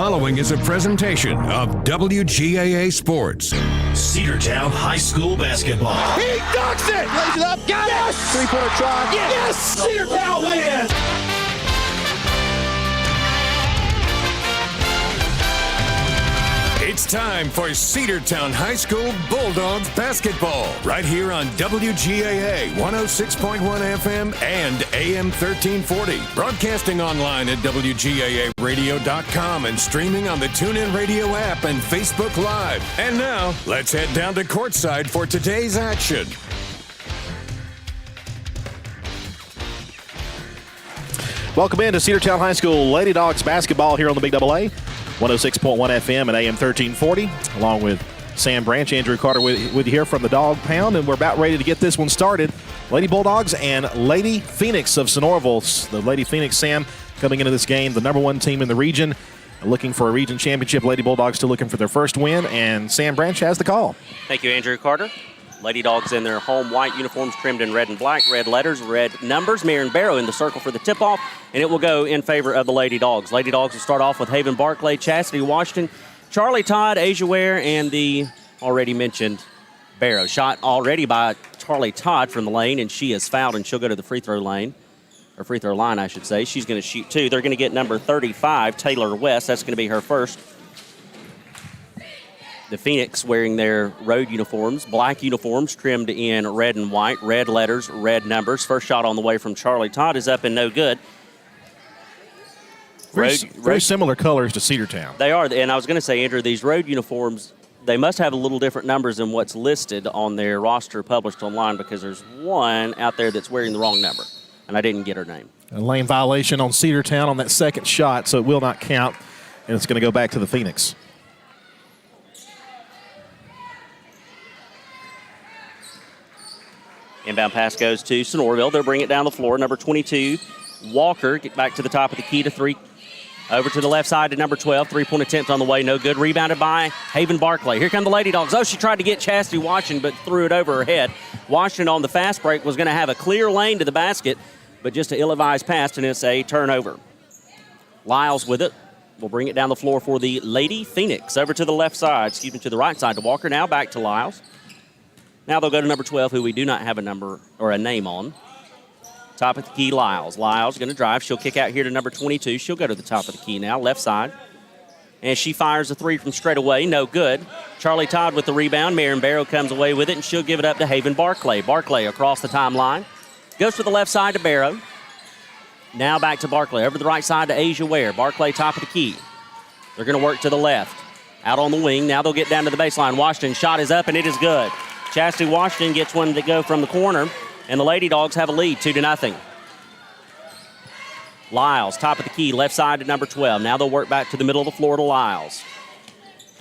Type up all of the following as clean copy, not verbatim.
following is a presentation of WGAA Sports. Cedartown High School basketball. He ducks it! Lays it up. Got it! Three-pointer try. Yes! Cedartown wins! It's time for Cedartown High School Bulldogs basketball right here on WGAA 106.1 FM and AM 1340. Broadcasting online at WGAAradio.com and streaming on the TuneIn Radio app and Facebook Live. And now, let's head down to courtside for today's action. Welcome in to Cedartown High School Lady Dogs basketball here on the Big AA. 106.1 FM and AM 1340, along with Sam Branch, Andrew Carter with you here from the Dog Pound, and we're about ready to get this one started. Lady Bulldogs and Lady Phoenix of Sonoraville. The Lady Phoenix, Sam, coming into this game, the number one team in the region, looking for a region championship. Lady Bulldogs still looking for their first win, and Sam Branch has the call. Thank you, Andrew Carter. Lady Dogs in their home white uniforms trimmed in red and black, red letters, red numbers. Marion Barrow in the circle for the tip-off, and it will go in favor of the Lady Dogs. Lady Dogs will start off with Haven Barclay, Chastity Washington, Charlie Todd, Asia Ware, and the already mentioned Barrow. Shot already by Charlie Todd from the lane, and she is fouled, and she'll go to the free throw line, I should say. She's going to shoot two. They're going to get number 35, Taylor West. That's going to be her first. The Phoenix wearing their road uniforms, black uniforms trimmed in red and white, red letters, red numbers. First shot on the way from Charlie Todd is up and no good. Very similar colors to Cedartown. They are, and I was going to say, Andrew, these road uniforms, they must have a little different numbers than what's listed on their roster published online, because there's one out there that's wearing the wrong number, and I didn't get her name. A lane violation on Cedartown on that second shot, so it will not count, and it's going to go back to the Phoenix. Inbound pass goes to Sonoraville. They'll bring it down the floor. Number 22, Walker, get back to the top of the key to three. Over to the left side to number 12. Three-point attempt on the way. No good. Rebounded by Haven Barclay. Here come the Lady Dogs. Oh, she tried to get Chastity Washington, but threw it over her head. Washington on the fast break was going to have a clear lane to the basket, but just an ill-advised pass, and it's a turnover. Lyles with it. We'll bring it down the floor for the Lady Phoenix. Over to the left side. To the right side to Walker. Now back to Lyles. Now they'll go to number 12, who we do not have a number or a name on. Top of the key, Lyles. Lyles going to drive. She'll kick out here to number 22. She'll go to the top of the key now, left side. And she fires a three from straight away. No good. Charlie Todd with the rebound. Marion Barrow comes away with it, and she'll give it up to Haven Barclay. Barclay across the timeline. Goes to the left side to Barrow. Now back to Barclay. Over to the right side to Asia Ware. Barclay top of the key. They're going to work to the left. Out on the wing. Now they'll get down to the baseline. Washington shot is up, and it is good. Chastity Washington gets one to go from the corner, and the Lady Dogs have a lead, 2-0. Lyles, top of the key, left side to number 12. Now they'll work back to the middle of the floor to Lyles.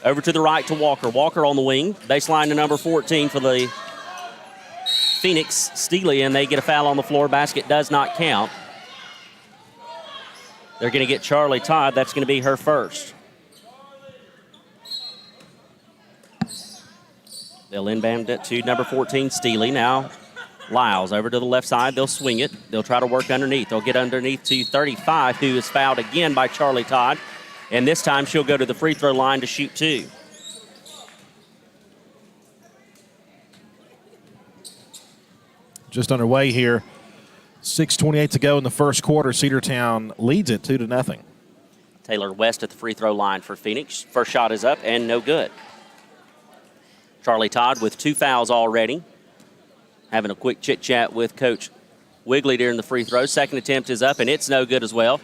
Over to the right to Walker. Walker on the wing. Baseline to number 14 for the Phoenix. Steely, and they get a foul on the floor. Basket does not count. They're going to get Charlie Todd. That's going to be her first. They'll inbound it to number 14, Steely. Now Lyles over to the left side. They'll swing it. They'll try to work underneath. They'll get underneath to 35, who is fouled again by Charlie Todd. And this time she'll go to the free throw line to shoot two. Just underway here. 6:28 to go in the first quarter. Cedartown leads it 2-0. Taylor West at the free throw line for Phoenix. First shot is up and no good. Charlie Todd with two fouls already. Having a quick chit-chat with Coach Wigley during the free throw. Second attempt is up, and it's no good as well.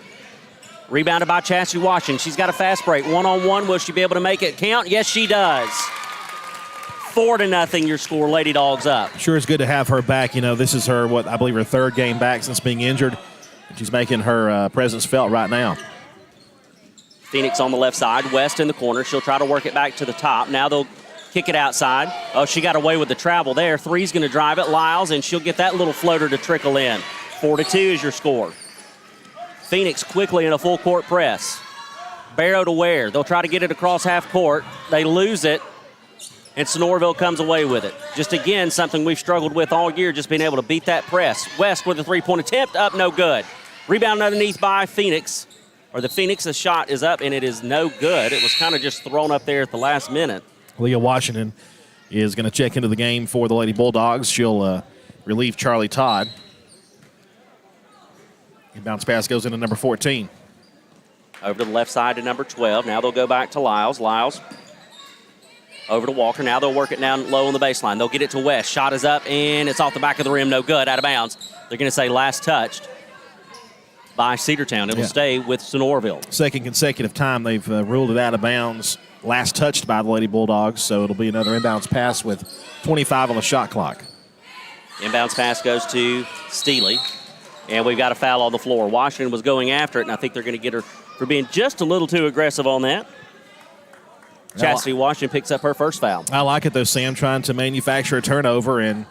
Rebounded by Chastity Washington. She's got a fast break. One-on-one. Will she be able to make it count? Yes, she does. 4-0 your score. Lady Dogs up. Sure is good to have her back. You know, this is her, I believe her third game back since being injured. She's making her presence felt right now. Phoenix on the left side. West in the corner. She'll try to work it back to the top. Now they'll kick it outside. Oh, she got away with the travel there. Three's going to drive it. Lyles, and she'll get that little floater to trickle in. 4-2 is your score. Phoenix quickly in a full court press. Barrow to Ware. They'll try to get it across half court. They lose it, and Sonoraville comes away with it. Just again, something we've struggled with all year, just being able to beat that press. West with a three-point attempt. Up, no good. Rebound underneath by Phoenix. or the Phoenix shot is up, and it is no good. It was kind of just thrown up there at the last minute. Leah Washington is going to check into the game for the Lady Bulldogs. She'll relieve Charlie Todd. Bounce pass goes into number 14. Over to the left side to number 12. Now they'll go back to Lyles. Lyles over to Walker. Now they'll work it down low on the baseline. They'll get it to West. Shot is up, and it's off the back of the rim. No good. Out of bounds. They're going to say last touched by Cedartown. It will stay with Sonoraville. Second consecutive time they've ruled it out of bounds. Last touched by the Lady Bulldogs, so it'll be another inbounds pass with 25 on the shot clock. Inbounds pass goes to Steely. And we've got a foul on the floor. Washington was going after it, and I think they're going to get her for being just a little too aggressive on that. Chastity Washington picks up her first foul. I like it, though, Sam, trying to manufacture a turnover, and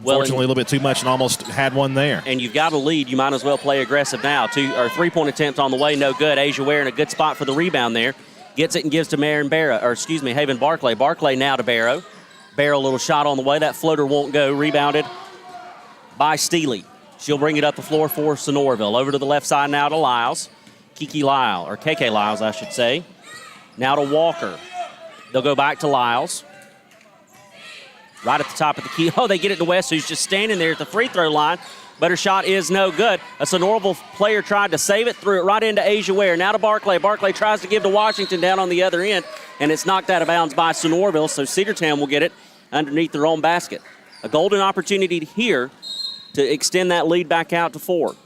unfortunately a little bit too much and almost had one there. And you've got a lead. You might as well play aggressive now. 3-point attempts on the way, no good. Asia Ware in a good spot for the rebound there. Gets it and gives to Haven Barclay. Barclay now to Barrow. Barrow, a little shot on the way. That floater won't go. Rebounded by Steely. She'll bring it up the floor for Sonoraville. Over to the left side now to Lyles. KK Lyles, I should say. Now to Walker. They'll go back to Lyles. Right at the top of the key. Oh, they get it to West, who's just standing there at the free throw line, but her shot is no good. A Sonoraville player tried to save it, threw it right into Asia Ware. Now to Barclay. Barclay tries to give to Washington down on the other end, and it's knocked out of bounds by Sonoraville, so Cedartown will get it underneath their own basket. A golden opportunity here to extend that lead back out to 4.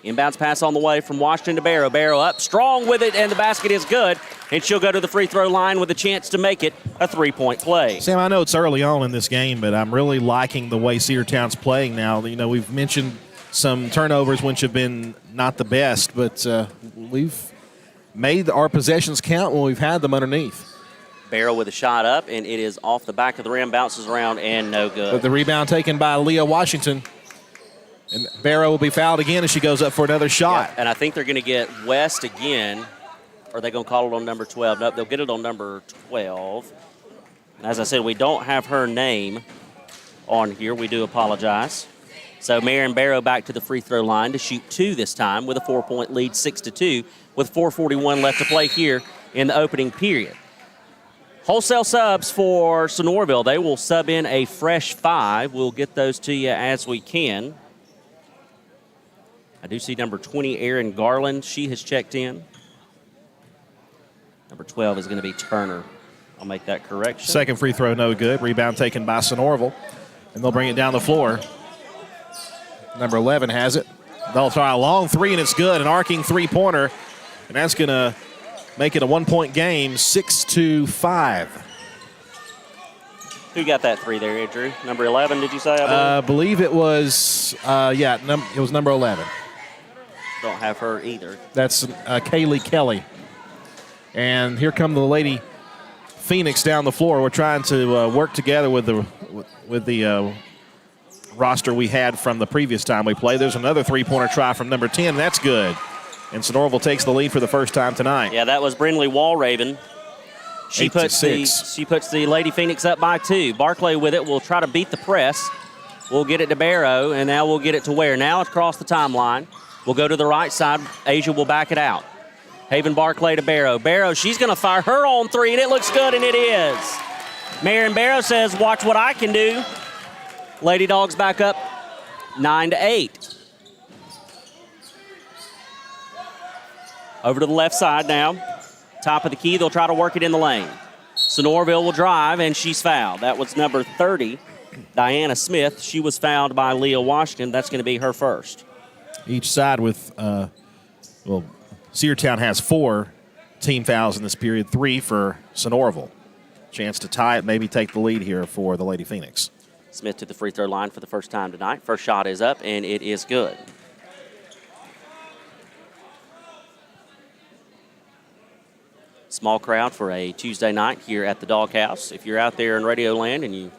Inbounds pass on the way from Washington to Barrow. Barrow up strong with it, and the basket is good. And she'll go to the free throw line with a chance to make it a 3-point play. Sam, I know it's early on in this game, but I'm really liking the way Cedartown's playing now. You know, we've mentioned some turnovers which have been not the best, but we've made our possessions count when we've had them underneath. Barrow with a shot up, and it is off the back of the rim, bounces around, and no good. But the rebound taken by Leah Washington. And Barrow will be fouled again as she goes up for another shot. Yeah, and I think they're going to get West again. Or are they going to call it on number 12? Nope, they'll get it on number 12. And as I said, we don't have her name on here. We do apologize. So Marion Barrow back to the free throw line to shoot 2 this time with a 4-point lead, 6-2, with 4:41 left to play here in the opening period. Wholesale subs for Sonoraville. They will sub in a fresh 5. We'll get those to you as we can. I do see number 20, Erin Garland. She has checked in. Number 12 is going to be Turner. I'll make that correction. Second free throw, no good. Rebound taken by Sonoraville. And they'll bring it down the floor. Number 11 has it. They'll try a long 3, and it's good. An arcing three-pointer. And that's going to make it a 1-point game, 6-5. Who got that 3 there, Andrew? Number 11, did you say? I believe it was, it was number 11. Don't have her either. That's Kaylee Kelly. And here come the Lady Phoenix down the floor. We're trying to work together with the roster we had from the previous time we played. There's another three-pointer try from number 10. That's good. And Sonoraville takes the lead for the first time tonight. Yeah, that was Brindley Walraven. She puts the Lady Phoenix up by 2. Barclay with it will try to beat the press. We'll get it to Barrow, and now we'll get it to Ware. Now across the timeline. We'll go to the right side. Asia will back it out. Haven Barclay to Barrow. Barrow, she's going to fire her on 3, and it looks good, and it is. Marion Barrow says, watch what I can do. Lady Dogs back up 9-8. Over to the left side now. Top of the key, they'll try to work it in the lane. Sonoraville will drive, and she's fouled. That was number 30, Diana Smith. She was fouled by Leah Washington. That's going to be her first. Each side with, Cedartown has 4 team fouls in this period, 3 for Sonoraville. Chance to tie it, maybe take the lead here for the Lady Phoenix. Smith to the free throw line for the first time tonight. First shot is up, and it is good. Small crowd for a Tuesday night here at the Doghouse. If you're out there in Radio Land and you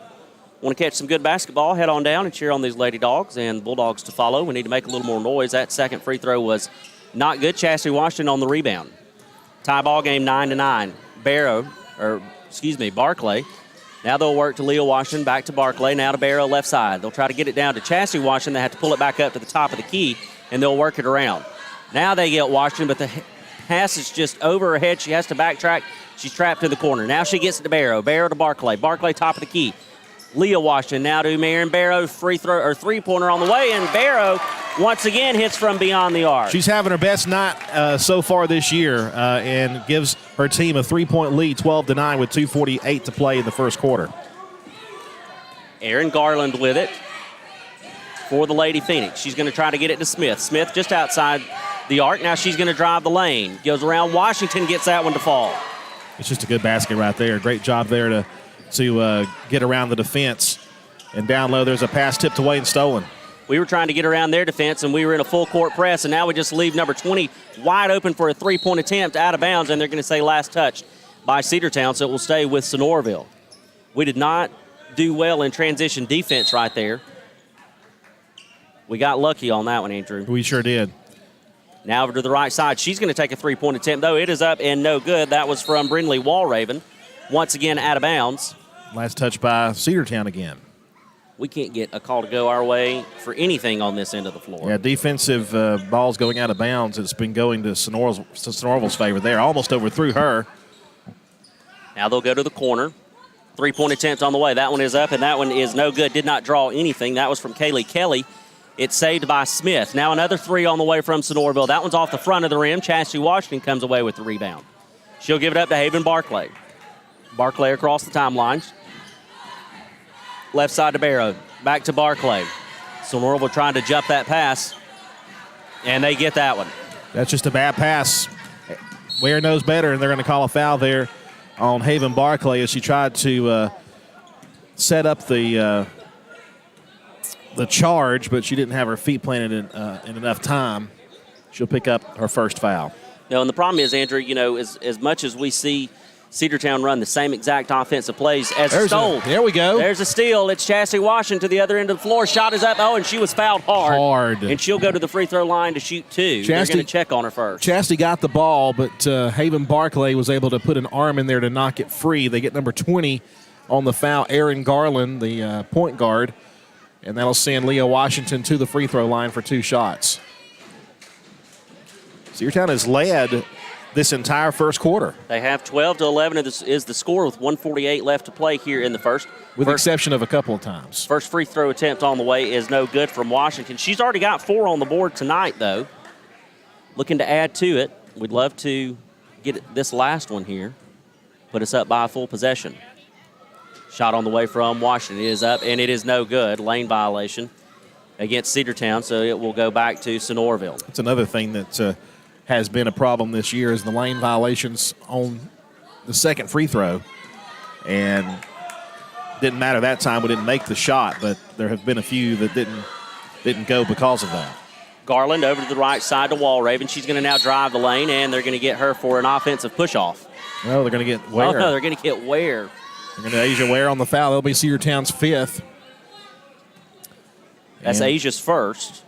want to catch some good basketball, head on down and cheer on these Lady Dogs and Bulldogs to follow. We need to make a little more noise. That second free throw was not good. Chastity Washington on the rebound. Tie ball game 9-9. Barclay. Now they'll work to Leah Washington, back to Barclay, now to Barrow left side. They'll try to get it down to Chastity Washington. They have to pull it back up to the top of the key, and they'll work it around. Now they get Washington, but the pass is just over her head. She has to backtrack. She's trapped in the corner. Now she gets it to Barrow. Barrow to Barclay. Barclay top of the key. Leah Washington now to Marion Barrow. Free throw or three-pointer on the way, and Barrow once again hits from beyond the arc. She's having her best night so far this year and gives her team a 3-point lead, 12-9 with 2:48 to play in the first quarter. Erin Garland with it for the Lady Phoenix. She's going to try to get it to Smith. Smith just outside the arc. Now she's going to drive the lane. Goes around Washington, gets that one to fall. It's just a good basket right there. Great job there to get around the defense. And down low, there's a pass tipped away and stolen. We were trying to get around their defense, and we were in a full-court press, and now we just leave number 20 wide open for a three-point attempt out of bounds, and they're going to say last touch by Cedartown, so it will stay with Sonoraville. We did not do well in transition defense right there. We got lucky on that one, Andrew. We sure did. Now over to the right side. She's going to take a three-point attempt, though. It is up and no good. That was from Brindley Walraven. Once again, out of bounds. Last touch by Cedartown again. We can't get a call to go our way for anything on this end of the floor. Yeah, defensive balls going out of bounds. It's been going to Sonoraville's favor there. Almost overthrew her. Now they'll go to the corner. Three-point attempt on the way. That one is up, and that one is no good. Did not draw anything. That was from Kaylee Kelly. It's saved by Smith. Now another three on the way from Sonoraville. That one's off the front of the rim. Chastity Washington comes away with the rebound. She'll give it up to Haven Barclay. Barclay across the timelines. Left side to Barrow. Back to Barclay. Sonoraville trying to jump that pass, and they get that one. That's just a bad pass. Ware knows better, and they're going to call a foul there on Haven Barclay as she tried to set up the charge, but she didn't have her feet planted in enough time. She'll pick up her first foul. No, and the problem is, Andrew, as much as we see Cedartown run the same exact offensive plays as Stole. There we go. There's a steal. It's Chastity Washington to the other end of the floor. Shot is up. Oh, and she was fouled hard. And she'll go to the free throw line to shoot two. They're going to check on her first. Chastity got the ball, but Haven Barclay was able to put an arm in there to knock it free. They get number 20 on the foul, Erin Garland, the point guard, and that'll send Leah Washington to the free throw line for two shots. Cedartown has led this entire first quarter. They have 12-11 is the score with 1:48 left to play here in the first. With the exception of a couple of times. First free throw attempt on the way is no good from Washington. She's already got 4 on the board tonight, though. Looking to add to it. We'd love to get this last one here. Put us up by a full possession. Shot on the way from Washington. It is up, and it is no good. Lane violation against Cedartown, so it will go back to Sonoraville. That's another thing that has been a problem this year is the lane violations on the second free throw. And didn't matter that time. We didn't make the shot, but there have been a few that didn't go because of that. Garland over to the right side to Walraven. She's going to now drive the lane, and they're going to get her for an offensive push-off. No, they're going to get Ware. Oh, no, they're going to get Ware. They're going to Asia Ware on the foul. That'll be Cedartown's 5th. That's Asia's first.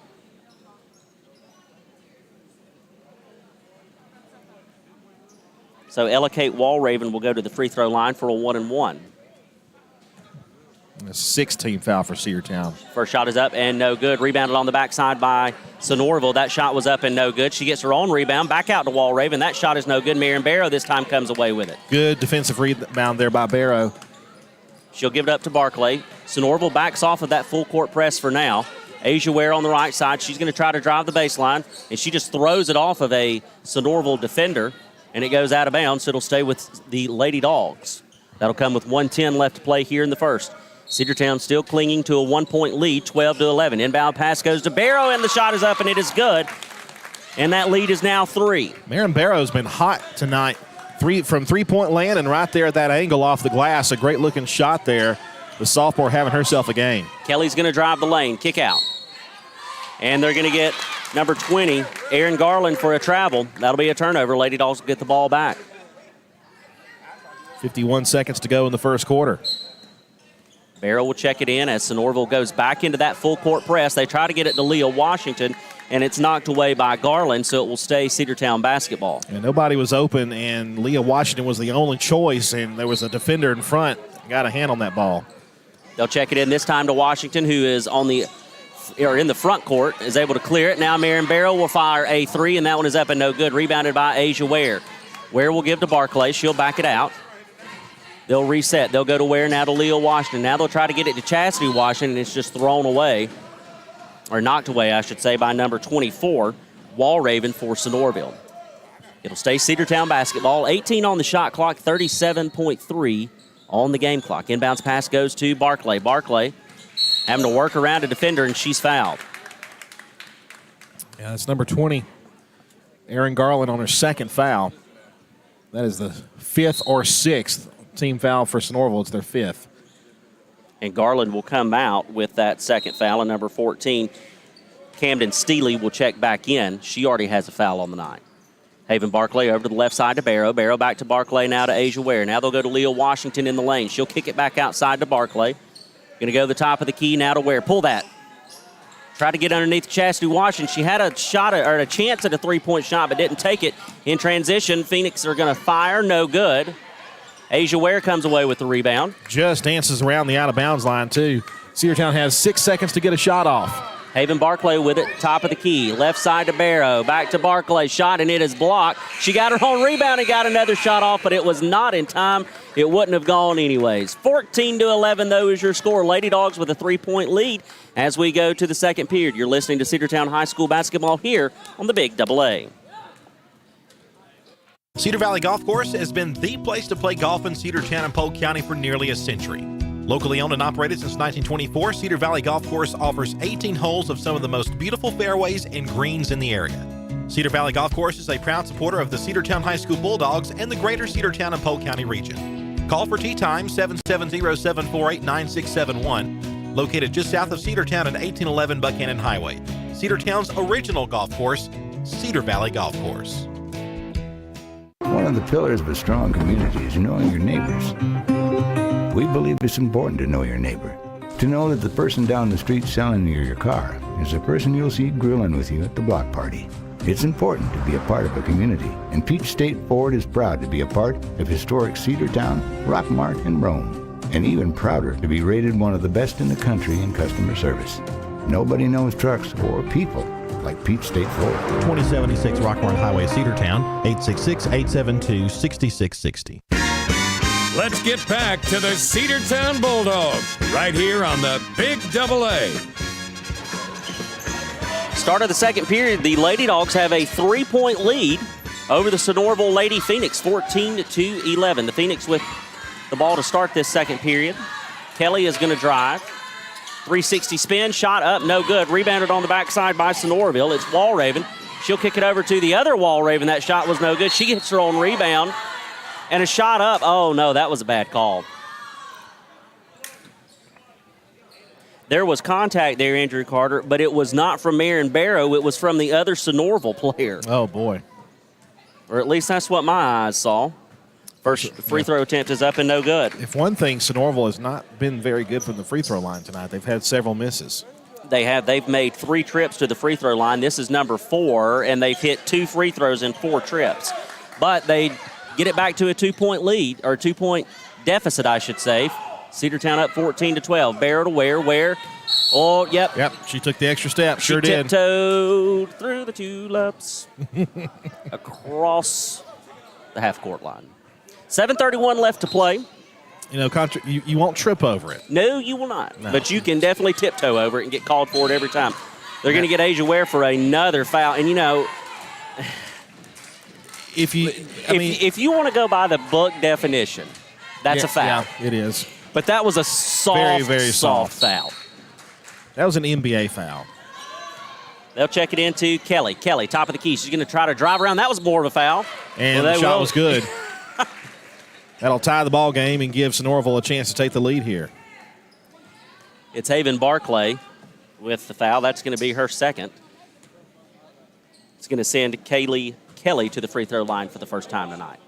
So Ella Kate Walraven will go to the free throw line for a 1-and-1. A 16 foul for Cedartown. First shot is up and no good. Rebounded on the backside by Sonoraville. That shot was up and no good. She gets her own rebound. Back out to Walraven. That shot is no good. Marion Barrow this time comes away with it. Good defensive rebound there by Barrow. She'll give it up to Barclay. Sonoraville backs off of that full court press for now. Asia Ware on the right side. She's going to try to drive the baseline, and she just throws it off of a Sonoraville defender, and it goes out of bounds, so it'll stay with the Lady Dogs. That'll come with 1:10 left to play here in the first. Cedartown still clinging to a 1-point lead, 12-11. Inbound pass goes to Barrow, and the shot is up, and it is good. And that lead is now 3. Marion Barrow's been hot tonight. From three-point land and right there at that angle off the glass. A great-looking shot there. The sophomore having herself a game. Kelly's going to drive the lane, kick out. And they're going to get number 20, Erin Garland, for a travel. That'll be a turnover. Lady Dogs will get the ball back. 51 seconds to go in the first quarter. Barrow will check it in as Sonoraville goes back into that full court press. They try to get it to Leah Washington, and it's knocked away by Garland, so it will stay Cedartown basketball. And nobody was open, and Leah Washington was the only choice, and there was a defender in front. Got a hand on that ball. They'll check it in this time to Washington, who is on the in the front court, is able to clear it. Now Marion Barrow will fire a three, and that one is up and no good. Rebounded by Asia Ware. Ware will give to Barclay. She'll back it out. They'll reset. They'll go to Ware, now to Leah Washington. Now they'll try to get it to Chastity Washington, and it's just thrown away, or knocked away, I should say, by number 24, Walraven for Sonoraville. It'll stay Cedartown basketball. 18 on the shot clock, 37.3 on the game clock. Inbounds pass goes to Barclay. Barclay having to work around a defender, and she's fouled. Yeah, that's number 20, Erin Garland, on her second foul. That is the fifth or sixth team foul for Sonoraville. It's their fifth. And Garland will come out with that second foul. And number 14, Camden Steely, will check back in. She already has a foul on the night. Haven Barclay over to the left side to Barrow. Barrow back to Barclay, now to Asia Ware. Now they'll go to Leah Washington in the lane. She'll kick it back outside to Barclay. Going to go to the top of the key now to Ware. Pull that. Try to get underneath Chastity Washington. She had a shot or a chance at a three-point shot, but didn't take it. In transition, Phoenix are going to fire. No good. Asia Ware comes away with the rebound. Just dances around the out-of-bounds line, too. Cedartown has 6 seconds to get a shot off. Haven Barclay with it, top of the key. Left side to Barrow. Back to Barclay. Shot, and it is blocked. She got her own rebound and got another shot off, but it was not in time. It wouldn't have gone anyways. 14-11, though, is your score. Lady Dogs with a 3-point lead as we go to the second period. You're listening to Cedartown High School basketball here on the Big AA. Cedar Valley Golf Course has been the place to play golf in Cedartown and Polk County for nearly a century. Locally owned and operated since 1924, Cedar Valley Golf Course offers 18 holes of some of the most beautiful fairways and greens in the area. Cedar Valley Golf Course is a proud supporter of the Cedartown High School Bulldogs and the greater Cedartown and Polk County region. Call for tee time 770-748-9671, located just south of Cedartown at 1811 Buchanan Highway. Cedartown's original golf course, Cedar Valley Golf Course. One of the pillars of a strong community is knowing your neighbors. We believe it's important to know your neighbor. To know that the person down the street selling you your car is the person you'll see grilling with you at the block party. It's important to be a part of a community, and Peach State Ford is proud to be a part of historic Cedartown, Rockmart, and Rome, and even prouder to be rated one of the best in the country in customer service. Nobody knows trucks or people like Peach State Ford. 2076 Rockmart Highway, Cedartown, 866-872-6660. Let's get back to the Cedartown Bulldogs right here on the Big AA. Start of the second period, the Lady Dogs have a 3-point lead over the Sonoraville Lady Phoenix, 14-11. The Phoenix with the ball to start this second period. Kelly is going to drive. 360 spin, shot up, no good. Rebounded on the backside by Sonoraville. It's Walraven. She'll kick it over to the other Walraven. That shot was no good. She gets her own rebound. And a shot up. Oh, no, that was a bad call. There was contact there, Andrew Carter, but it was not from Marion Barrow. It was from the other Sonoraville player. Oh, boy. Or at least that's what my eyes saw. First free throw attempt is up and no good. If one thing, Sonoraville has not been very good from the free throw line tonight. They've had several misses. They've made 3 trips to the free throw line. This is number 4, and they've hit 2 free throws in 4 trips. But they get it back to a 2-point lead, or 2-point deficit, I should say. Cedartown up 14-12. Barrow to Ware. Oh, yep. Yep, she took the extra step. She did. Tiptoed through the tulips across the half-court line. 7:31 left to play. You know, you won't trip over it. No, you will not. No. But you can definitely tiptoe over it and get called for it every time. They're going to get Asia Ware for another foul. And, you know, if you want to go by the book definition, that's a foul. Yeah, it is. But that was a soft, very, very soft foul. That was an NBA foul. They'll check it into Kelly. Kelly, top of the key. She's going to try to drive around. That was more of a foul. And the shot was good. That'll tie the ball game and give Sonoraville a chance to take the lead here. It's Haven Barclay with the foul. That's going to be her second. It's going to send Kaylee Kelly to the free throw line for the first time tonight.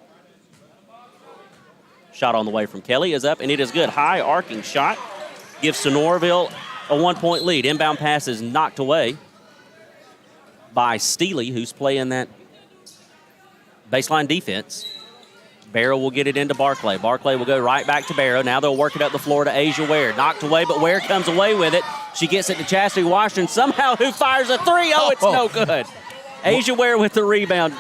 Shot on the way from Kelly is up, and it is good. High arcing shot. Gives Sonoraville a 1-point lead. Inbound pass is knocked away by Steely, who's playing that baseline defense. Barrow will get it into Barclay. Barclay will go right back to Barrow. Now they'll work it up the floor to Asia Ware. Knocked away, but Ware comes away with it. She gets it to Chastity Washington, somehow who fires a three. Oh, it's no good. Asia Ware with the rebound.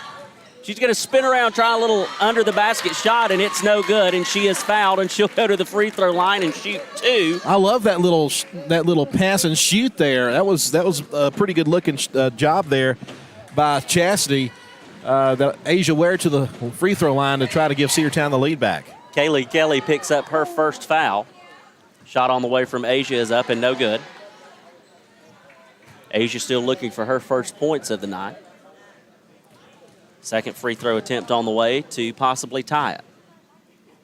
She's going to spin around, try a little under the basket shot, and it's no good, and she is fouled, and she'll go to the free throw line and shoot two. I love that little pass and shoot there. That was a pretty good looking job there by Chastity. That Asia Ware to the free throw line to try to give Cedartown the lead back. Kaylee Kelly picks up her first foul. Shot on the way from Asia is up and no good. Asia still looking for her first points of the night. Second free throw attempt on the way to possibly tie it.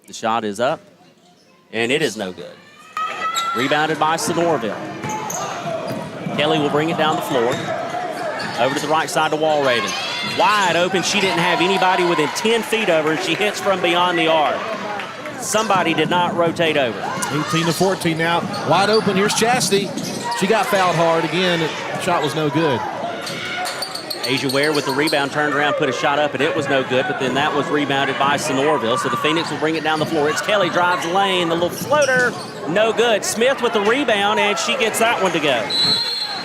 The shot is up, and it is no good. Rebounded by Sonoraville. Kelly will bring it down the floor. Over to the right side to Walraven. Wide open. She didn't have anybody within 10 feet of her. She hits from beyond the arc. Somebody did not rotate over. 18-14 now. Wide open. Here's Chastity. She got fouled hard again. The shot was no good. Asia Ware with the rebound, turned around, put a shot up, and it was no good, but then that was rebounded by Sonoraville. So the Phoenix will bring it down the floor. It's Kelly, drives the lane, the little floater, no good. Smith with the rebound, and she gets that one to go.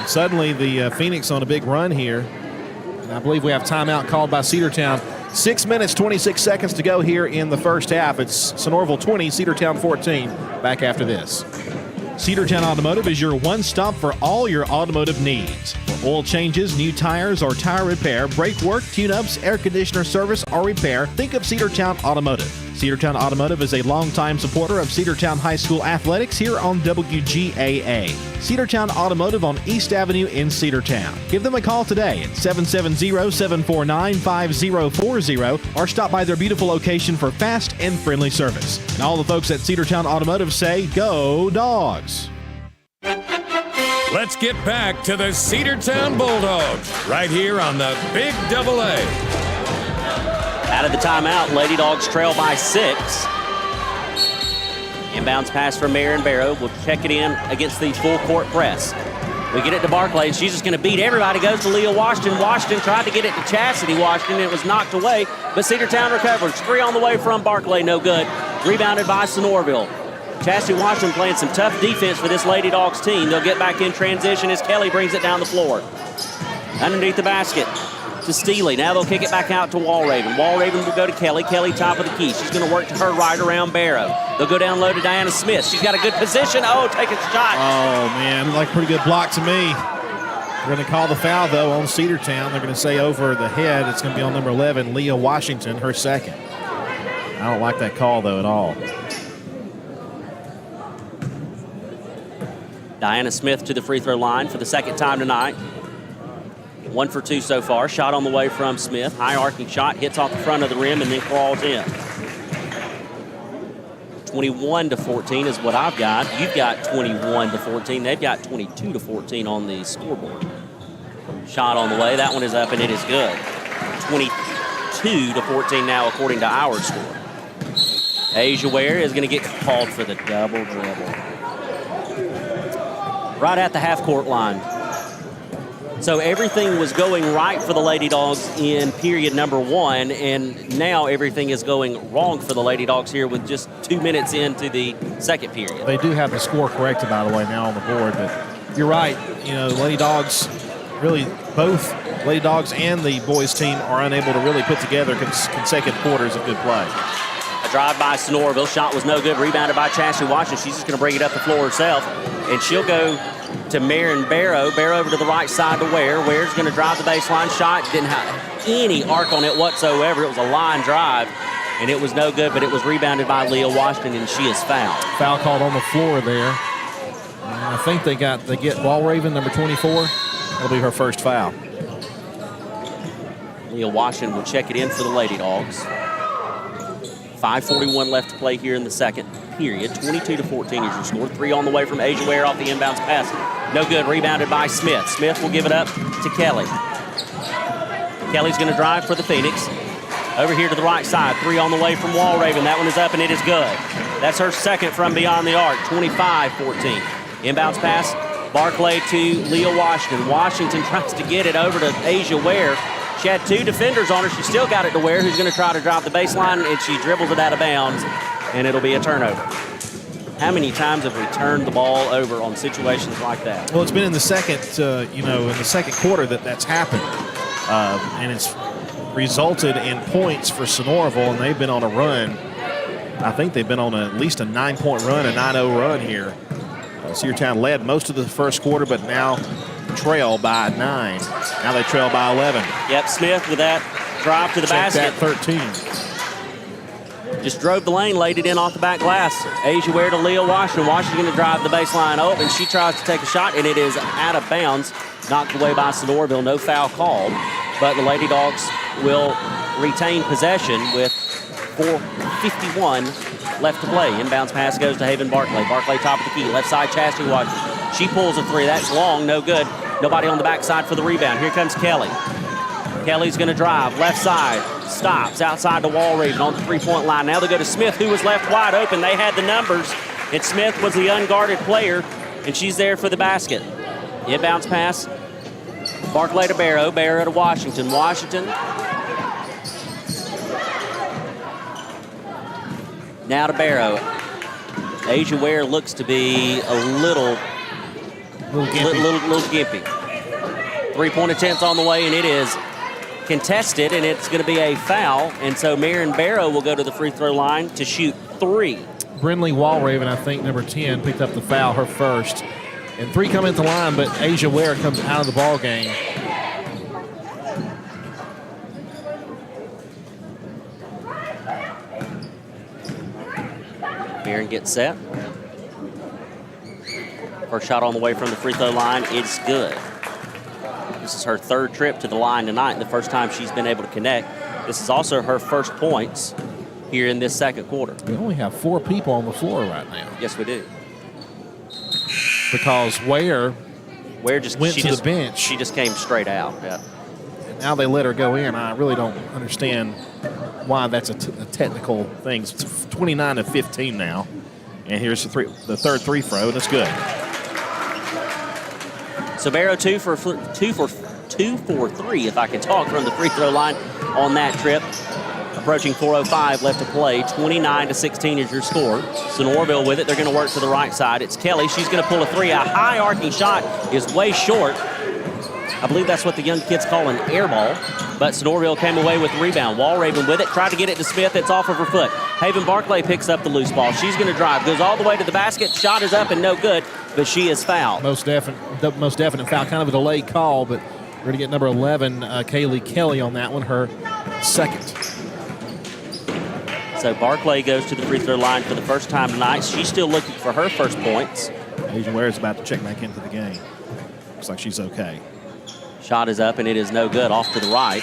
Suddenly the Phoenix on a big run here. And I believe we have timeout called by Cedartown. 6 minutes, 26 seconds to go here in the first half. It's Sonoraville 20, Cedartown 14. Back after this. Cedartown Automotive is your one-stop for all your automotive needs. For oil changes, new tires, or tire repair, brake work, tune-ups, air conditioner service, or repair, think of Cedartown Automotive. Cedartown Automotive is a longtime supporter of Cedartown High School athletics here on WGAA. Cedartown Automotive on East Avenue in Cedartown. Give them a call today at 770-749-5040 or stop by their beautiful location for fast and friendly service. And all the folks at Cedartown Automotive say, go Dogs! Let's get back to the Cedartown Bulldogs right here on the Big Double A. Out of the timeout, Lady Dogs trail by 6. Inbounds pass from Marion Barrow. We'll check it in against the full court press. We get it to Barclay, and she's just going to beat everybody. Goes to Leah Washington. Washington tried to get it to Chastity Washington. It was knocked away, but Cedartown recovers. Three on the way from Barclay, no good. Rebounded by Sonoraville. Chastity Washington playing some tough defense for this Lady Dogs team. They'll get back in transition as Kelly brings it down the floor. Underneath the basket to Steely. Now they'll kick it back out to Walraven. Walraven will go to Kelly. Kelly top of the key. She's going to work to her right around Barrow. They'll go down low to Diana Smith. She's got a good position. Oh, take a shot. Oh, man, like a pretty good block to me. They're going to call the foul, though, on Cedartown. They're going to say over the head. It's going to be on number 11, Leah Washington, her second. I don't like that call, though, at all. Diana Smith to the free throw line for the second time tonight. 1 for 2 so far. Shot on the way from Smith. High arcing shot, hits off the front of the rim and then crawls in. 21-14 is what I've got. You've got 21-14. They've got 22-14 on the scoreboard. Shot on the way. That one is up and it is good. 22-14 now according to our score. Asia Ware is going to get called for the double dribble. Right at the half-court line. So everything was going right for the Lady Dogs in period number 1, and now everything is going wrong for the Lady Dogs here with just 2 minutes into the second period. They do have the score corrected, by the way, now on the board, but you're right. You know, the Lady Dogs, really both Lady Dogs and the boys team are unable to really put together consecutive quarters of good play. A drive by Sonoraville. Shot was no good. Rebounded by Chastity Washington. She's just going to bring it up the floor herself, and she'll go to Marion Barrow. Barrow over to the right side to Ware. Ware's going to drive the baseline. Shot didn't have any arc on it whatsoever. It was a line drive, and it was no good, but it was rebounded by Leah Washington, and she is fouled. Foul called on the floor there. I think they get Walraven, number 24. That'll be her first foul. Leah Washington will check it in for the Lady Dogs. 5:41 left to play here in the second period. 22-14 is your score. 3 on the way from Asia Ware off the inbounds pass. No good. Rebounded by Smith. Smith will give it up to Kelly. Kelly's going to drive for the Phoenix. Over here to the right side. 3 on the way from Walraven. That one is up and it is good. That's her second from beyond the arc. 25-14. Inbounds pass. Barclay to Leah Washington. Washington tries to get it over to Asia Ware. She had 2 defenders on her. She still got it to Ware, who's going to try to drop the baseline, and she dribbles it out of bounds, and it'll be a turnover. How many times have we turned the ball over on situations like that? Well, it's been in the second, in the second quarter that's happened, and it's resulted in points for Sonoraville, and they've been on a run. I think they've been on at least a 9-point run, a 9-0 run here. Cedartown led most of the first quarter, but now trail by 9. Now they trail by 11. Yep, Smith with that drive to the basket. That 13. Just drove the lane, laid it in off the back glass. Asia Ware to Leah Washington. Washington going to drive the baseline open. She tries to take a shot, and it is out of bounds. Knocked away by Sonoraville. No foul called. But the Lady Dogs will retain possession with 4:51 left to play. Inbounds pass goes to Haven Barclay. Barclay top of the key. Left side, Chastity Washington. She pulls a three. That's long. No good. Nobody on the backside for the rebound. Here comes Kelly. Kelly's going to drive. Left side. Stops outside the Wall Raven on the three-point line. Now they go to Smith, who was left wide open. They had the numbers, and Smith was the unguarded player, and she's there for the basket. Inbounds pass. Barclay to Barrow. Barrow to Washington. Washington. Now to Barrow. Asia Ware looks to be a little gimpy. Three-point attempts on the way, and it is contested, and it's going to be a foul. And so Marion Barrow will go to the free throw line to shoot 3. Brinley Walraven, I think, number 10, picked up the foul, her first. And 3 come into the line, but Asia Ware comes out of the ball game. Marion gets set. First shot on the way from the free throw line. It's good. This is her 3rd trip to the line tonight, and the first time she's been able to connect. This is also her first points here in this second quarter. We only have 4 people on the floor right now. Yes, we do. Because Ware just went to the bench. She just came straight out. Yeah. And now they let her go in. I really don't understand why that's a technical thing. It's 29-15 now. And here's the 3rd free throw, and it's good. So Barrow 2 for 3, if I can talk, from the free throw line on that trip. Approaching 4:05 left to play. 29-16 is your score. Sonoraville with it. They're going to work to the right side. It's Kelly. She's going to pull a 3. A high arcing shot is way short. I believe that's what the young kids call an air ball. But Sonoraville came away with the rebound. Walraven with it. Tried to get it to Smith. It's off of her foot. Haven Barclay picks up the loose ball. She's going to drive. Goes all the way to the basket. Shot is up and no good. But she is fouled. Most definite foul. Kind of a delayed call, but we're going to get number 11, Kaylee Kelly, on that one. Her second. So Barclay goes to the free throw line for the first time tonight. She's still looking for her first points. Asia Ware is about to check back into the game. Looks like she's okay. Shot is up, and it is no good. Off to the right.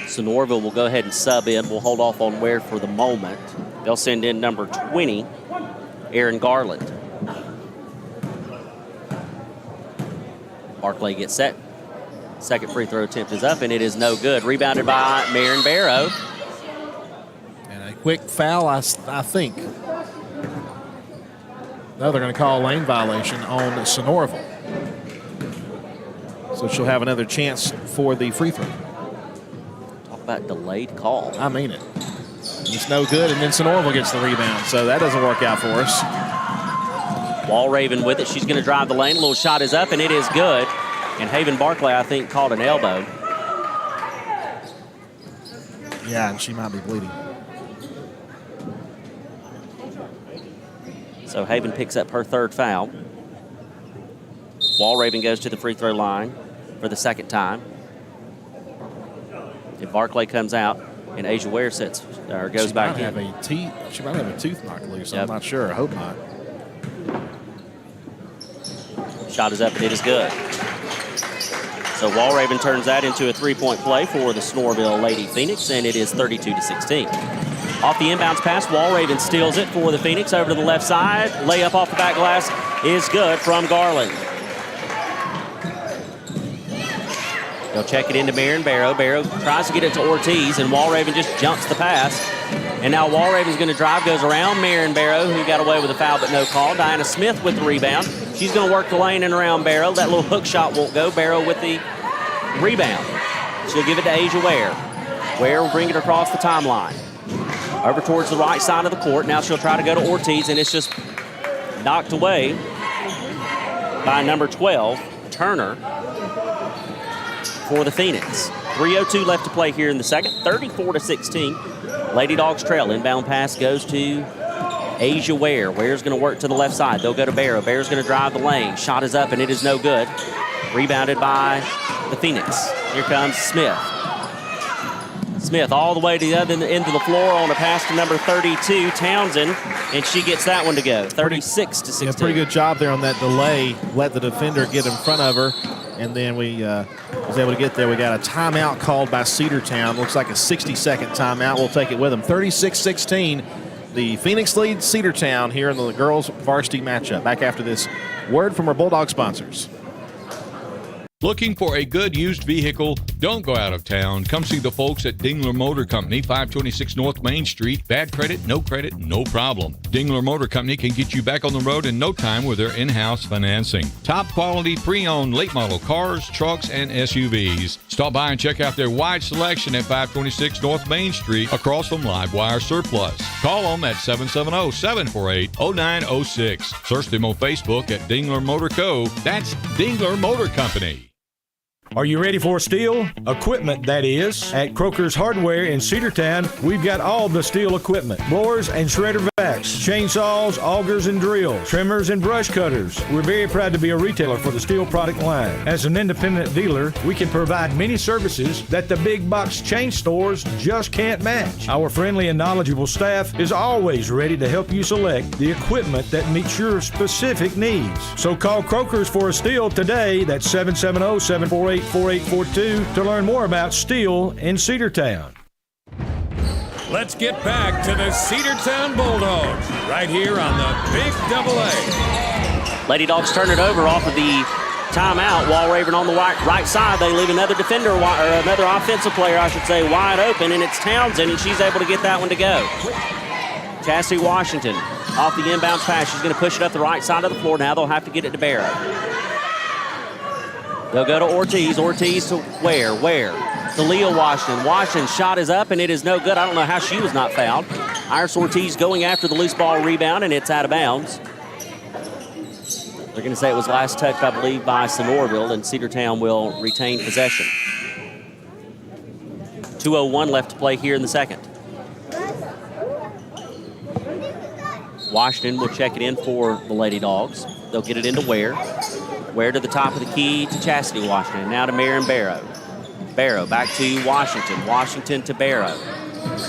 Sonoraville will go ahead and sub in. We'll hold off on Ware for the moment. They'll send in number 20, Aaron Garland. Barclay gets set. Second free throw attempt is up, and it is no good. Rebounded by Marion Barrow. And a quick foul, I think. Now they're going to call a lane violation on Sonoraville. So she'll have another chance for the free throw. Talk about delayed call. I mean it. It's no good, and then Sonoraville gets the rebound, so that doesn't work out for us. Walraven with it. She's going to drive the lane. A little shot is up, and it is good. And Haven Barclay, I think, caught an elbow. Yeah, and she might be bleeding. So Haven picks up her 3rd foul. Walraven goes to the free throw line for the 2nd time. If Barclay comes out and Asia Ware goes back in. She might have a tooth knocked loose. Yep. I'm not sure. I hope not. Shot is up, and it is good. So Walraven turns that into a 3-point play for the Sonoraville Lady Phoenix, and it is 32-16. Off the inbounds pass, Walraven steals it for the Phoenix over to the left side. Layup off the back glass is good from Garland. They'll check it into Marion Barrow. Barrow tries to get it to Ortiz, and Walraven just jumps the pass. And now Walraven's going to drive, goes around Marion Barrow, who got away with a foul but no call. Diana Smith with the rebound. She's going to work the lane and around Barrow. That little hook shot won't go. Barrow with the rebound. She'll give it to Asia Ware. Ware will bring it across the timeline. Over towards the right side of the court. Now she'll try to go to Ortiz, and it's just knocked away by number 12, Turner, for the Phoenix. 3:02 left to play here in the second, 34-16. Lady Dogs trail. Inbound pass goes to Asia Ware. Ware's going to work to the left side. They'll go to Barrow. Barrow's going to drive the lane. Shot is up, and it is no good. Rebounded by the Phoenix. Here comes Smith. Smith all the way to the other end of the floor on a pass to number 32, Townsend, and she gets that one to go, 36-16. Yeah, pretty good job there on that delay. Let the defender get in front of her, and then we was able to get there. We got a timeout called by Cedartown. Looks like a 60-second timeout. We'll take it with them. 36-16. The Phoenix leads Cedartown here in the girls' varsity matchup. Back after this word from our Bulldog sponsors. Looking for a good used vehicle? Don't go out of town. Come see the folks at Dingler Motor Company, 526 North Main Street. Bad credit, no problem. Dingler Motor Company can get you back on the road in no time with their in-house financing. Top quality pre-owned late model cars, trucks, and SUVs. Stop by and check out their wide selection at 526 North Main Street across from Livewire Surplus. Call them at 770-748-0906. Search them on Facebook at Dingler Motor Co. That's Dingler Motor Company. Are you ready for steel? Equipment, that is. At Croker's Hardware in Cedartown, we've got all the steel equipment. Blowers and shredder vacs, chainsaws, augers and drills, trimmers and brush cutters. We're very proud to be a retailer for the steel product line. As an independent dealer, we can provide many services that the big box chain stores just can't match. Our friendly and knowledgeable staff is always ready to help you select the equipment that meets your specific needs. So call Croker's for a steel today. That's 770-748-4842 to learn more about steel in Cedartown. Let's get back to the Cedartown Bulldogs right here on the Big Double A. Lady Dogs turn it over off of the timeout. Wall Raven on the right side. They leave another defender, or another offensive player, I should say, wide open, and it's Townsend, and she's able to get that one to go. Chastity Washington off the inbounds pass. She's going to push it up the right side of the floor. Now they'll have to get it to Barrow. They'll go to Ortiz. Ortiz to Ware. Ware to Leah Washington. Washington's shot is up, and it is no good. I don't know how she was not fouled. Iris Ortiz going after the loose ball rebound, and it's out of bounds. They're going to say it was last touched, I believe, by Sonoraville, and Cedartown will retain possession. 2:01 left to play here in the second. Washington will check it in for the Lady Dogs. They'll get it into Ware. Ware to the top of the key to Chastity Washington. Now to Marion Barrow. Barrow back to Washington. Washington to Barrow.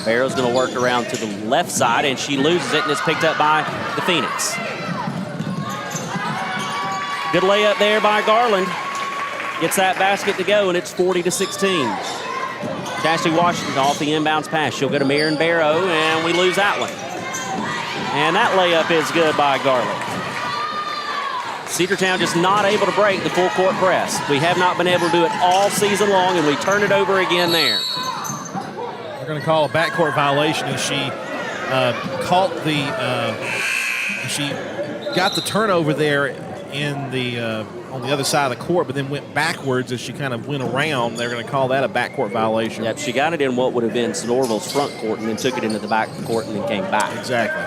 Barrow's going to work around to the left side, and she loses it, and it's picked up by the Phoenix. Good layup there by Garland. Gets that basket to go, and it's 40-16. Chastity Washington off the inbounds pass. She'll go to Marion Barrow, and we lose that one. And that layup is good by Garland. Cedartown just not able to break the full court press. We have not been able to do it all season long, and we turn it over again there. We're going to call a backcourt violation as she caught the she got the turnover there in the on the other side of the court, but then went backwards as she kind of went around. They're going to call that a backcourt violation. Yep, she got it in what would have been Sonoraville's front court and then took it into the back court and then came back. Exactly.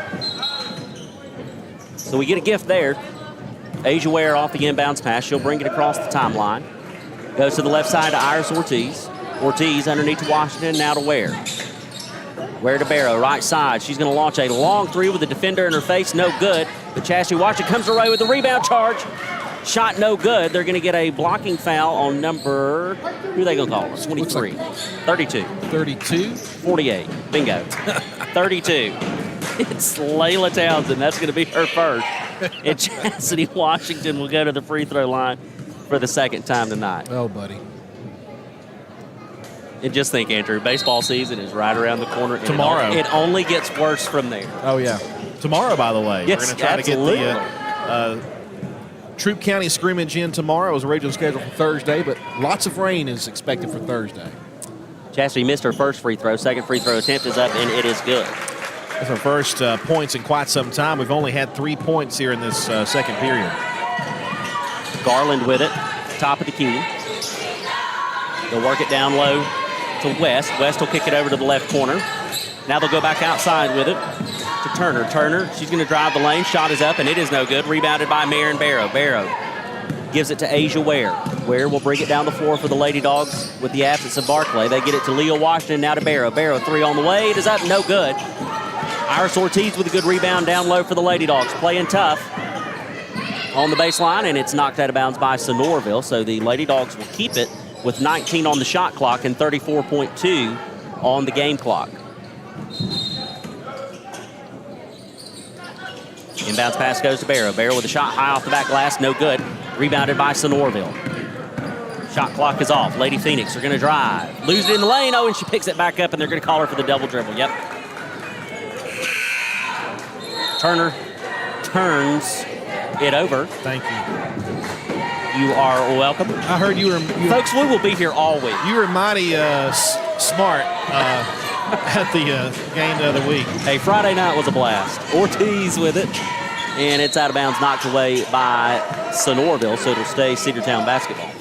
So we get a gift there. Asia Ware off the inbounds pass. She'll bring it across the timeline. Goes to the left side to Iris Ortiz. Ortiz underneath to Washington, now to Ware. Ware to Barrow, right side. She's going to launch a long three with the defender in her face. No good. But Chastity Washington comes away with the rebound charge. Shot no good. They're going to get a blocking foul on number, who are they going to call? 23. 32. 32. 48. Bingo. 32. It's Layla Townsend. That's going to be her first. And Chastity Washington will go to the free throw line for the second time tonight. Oh, buddy. And just think, Andrew, baseball season is right around the corner. Tomorrow. It only gets worse from there. Oh, yeah. Tomorrow, by the way. Yes, we're going to try absolutely. to get the Troop County scrimmage in tomorrow. It was originally scheduled for Thursday, but lots of rain is expected for Thursday. Chastity missed her first free throw. Second free throw attempt is up, and it is good. That's our first points in quite some time. We've only had 3 points here in this second period. Garland with it, top of the key. They'll work it down low to West. West will kick it over to the left corner. Now they'll go back outside with it. to Turner. Turner, she's going to drive the lane. Shot is up, and it is no good. Rebounded by Marin Barrow. Barrow gives it to Asia Ware. Ware will bring it down the floor for the Lady Dogs with the absence of Barclay. They get it to Leah Washington, now to Barrow. Barrow, three on the way. It is up, no good. Iris Ortiz with a good rebound down low for the Lady Dogs. Playing tough on the baseline, and it's knocked out of bounds by Sonoraville. So the Lady Dogs will keep it with 19 on the shot clock and 34.2 on the game clock. Inbounds pass goes to Barrow. Barrow with a shot high off the back glass, no good. Rebounded by Sonoraville. Shot clock is off. Lady Phoenix are going to drive. Lose it in the lane. Oh, and she picks it back up, and they're going to call her for the double dribble. Yep. Turner turns it over. Thank you. You are welcome. I heard you were... Folks, we will be here all week. You were mighty smart at the game the other week. Hey, Friday night was a blast. Ortiz with it, and it's out of bounds, knocked away by Sonoraville, so it'll stay Cedartown basketball.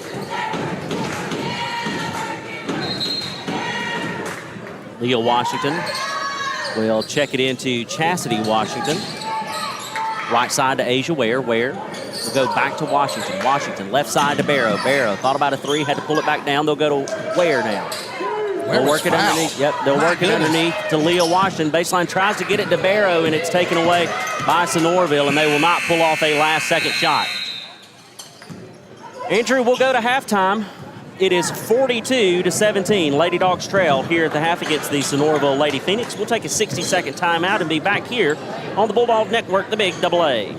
Leah Washington will check it into Chastity Washington. Right side to Asia Ware. Ware will go back to Washington. Washington, left side to Barrow. Barrow thought about a three, had to pull it back down. They'll go to Ware now. They'll work it underneath. Yep, they'll work it underneath to Leah Washington. Baseline tries to get it to Barrow, and it's taken away by Sonoraville, and they will not pull off a last-second shot. Andrew, we'll go to halftime. It is 42-17. Lady Dogs trail here at the half against the Sonoraville Lady Phoenix. We'll take a 60-second timeout and be back here on the Bulldog Network, the Big AA.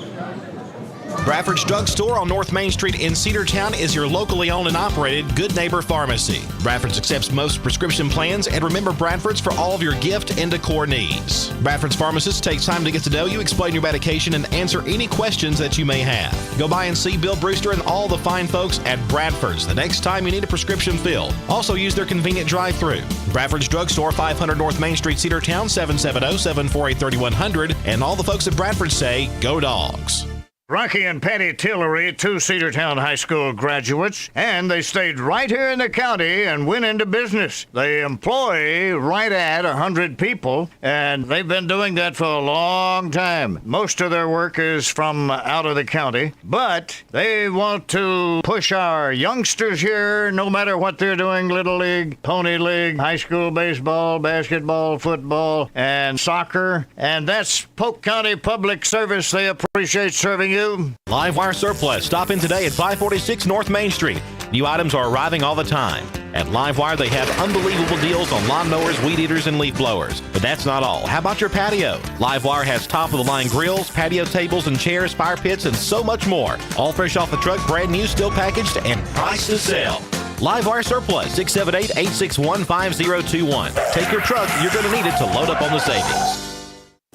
Bradford's Drug Store on North Main Street in Cedartown is your locally owned and operated Good Neighbor Pharmacy. Bradford's accepts most prescription plans, and remember Bradford's for all of your gift and decor needs. Bradford's pharmacist takes time to get to know you, explain your medication, and answer any questions that you may have. Go by and see Bill Brewster and all the fine folks at Bradford's the next time you need a prescription filled. Also use their convenient drive-thru. Bradford's Drug Store, 500 North Main Street, Cedartown, 770-748-3100. And all the folks at Bradford say, go Dogs. Rocky and Patty Tillery, two Cedartown High School graduates, and they stayed right here in the county and went into business. They employ right at 100 people, and they've been doing that for a long time. Most of their work is from out of the county, but they want to push our youngsters here, no matter what they're doing, Little League, Pony League, high school baseball, basketball, football, and soccer, and that's Polk County Public Service. They appreciate serving you. Livewire Surplus. Stop in today at 546 North Main Street. New items are arriving all the time. At Livewire, they have unbelievable deals on lawnmowers, weed eaters, and leaf blowers. But that's not all. How about your patio? Livewire has top-of-the-line grills, patio tables and chairs, fire pits, and so much more. All fresh off the truck, brand new, still packaged, and priced to sell. Livewire Surplus, 678-861-5021. Take your truck. You're going to need it to load up on the savings.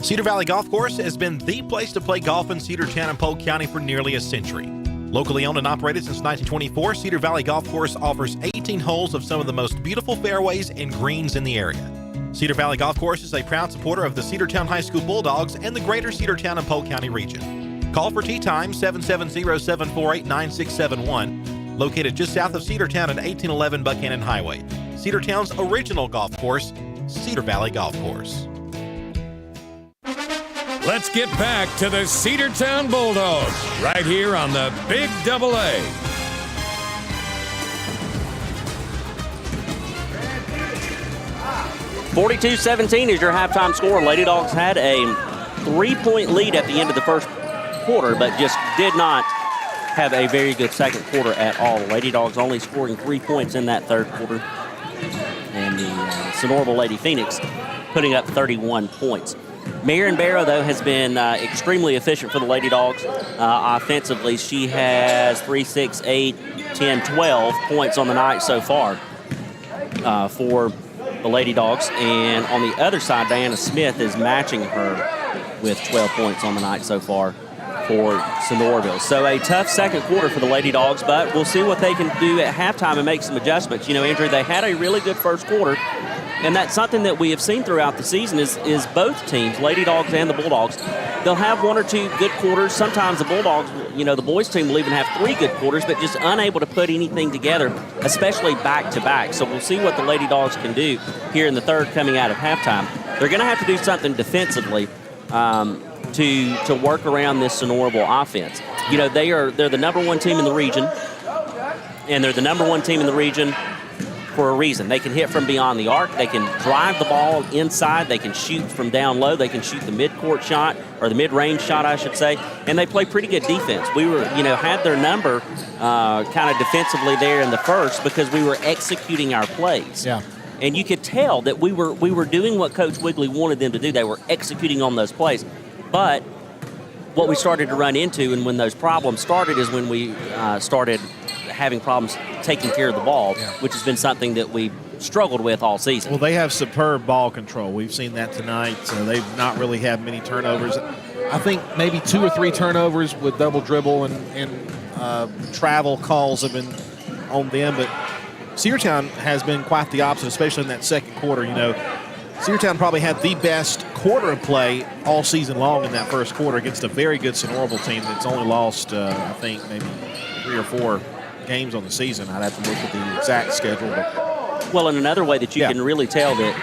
Cedar Valley Golf Course has been the place to play golf in Cedartown and Polk County for nearly a century. Locally owned and operated since 1924, Cedar Valley Golf Course offers 18 holes of some of the most beautiful fairways and greens in the area. Cedar Valley Golf Course is a proud supporter of the Cedartown High School Bulldogs and the greater Cedartown and Polk County region. Call for tee time, 770-748-9671, located just south of Cedartown at 1811 Buchanan Highway. Cedartown's original golf course, Cedar Valley Golf Course. Let's get back to the Cedartown Bulldogs right here on the Big AA. (42-17) is your halftime score. Lady Dogs had a 3-point lead at the end of the first quarter, but just did not have a very good second quarter at all. Lady Dogs only scoring 3 points in that third quarter, and the Sonoraville Lady Phoenix putting up 31 points. Marin Barrow, though, has been extremely efficient for the Lady Dogs offensively. She has 3, 6, 8, 10, 12 points on the night so far for the Lady Dogs. And on the other side, Diana Smith is matching her with 12 points on the night so far for Sonoraville. So a tough second quarter for the Lady Dogs, but we'll see what they can do at halftime and make some adjustments. You know, Andrew, they had a really good first quarter, and that's something that we have seen throughout the season is both teams, Lady Dogs and the Bulldogs, they'll have 1 or 2 good quarters. Sometimes the Bulldogs, you know, the boys team will even have 3 good quarters, but just unable to put anything together, especially back-to-back. So we'll see what the Lady Dogs can do here in the third coming out of halftime. They're going to have to do something defensively to work around this Sonoraville offense. You know, they're the number one team in the region, and they're the number one team in the region for a reason. They can hit from beyond the arc. They can drive the ball inside. They can shoot from down low. They can shoot the mid-court shot, or the mid-range shot, I should say. And they play pretty good defense. We were, had their number kind of defensively there in the first because we were executing our plays. Yeah. And you could tell that we were doing what Coach Wigley wanted them to do. They were executing on those plays. But what we started to run into, and when those problems started, is when we started having problems taking care of the ball, which has been something that we struggled with all season. Well, they have superb ball control. We've seen that tonight. They've not really had many turnovers. I think maybe 2 or 3 turnovers with double dribble and travel calls have been on them, but Cedartown has been quite the opposite, especially in that second quarter. Cedartown probably had the best quarter of play all season long in that first quarter against a very good Sonoraville team that's only lost, I think, maybe 3 or 4 games on the season. I'd have to look at the exact schedule. Well, and another way that you can really tell that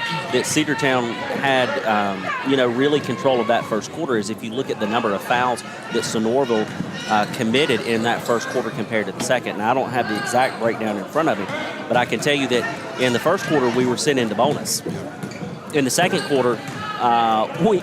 Cedartown had, really control of that first quarter is if you look at the number of fouls that Sonoraville committed in that first quarter compared to the second. Now, I don't have the exact breakdown in front of me, but I can tell you that in the first quarter we were sent into bonus. In the second quarter,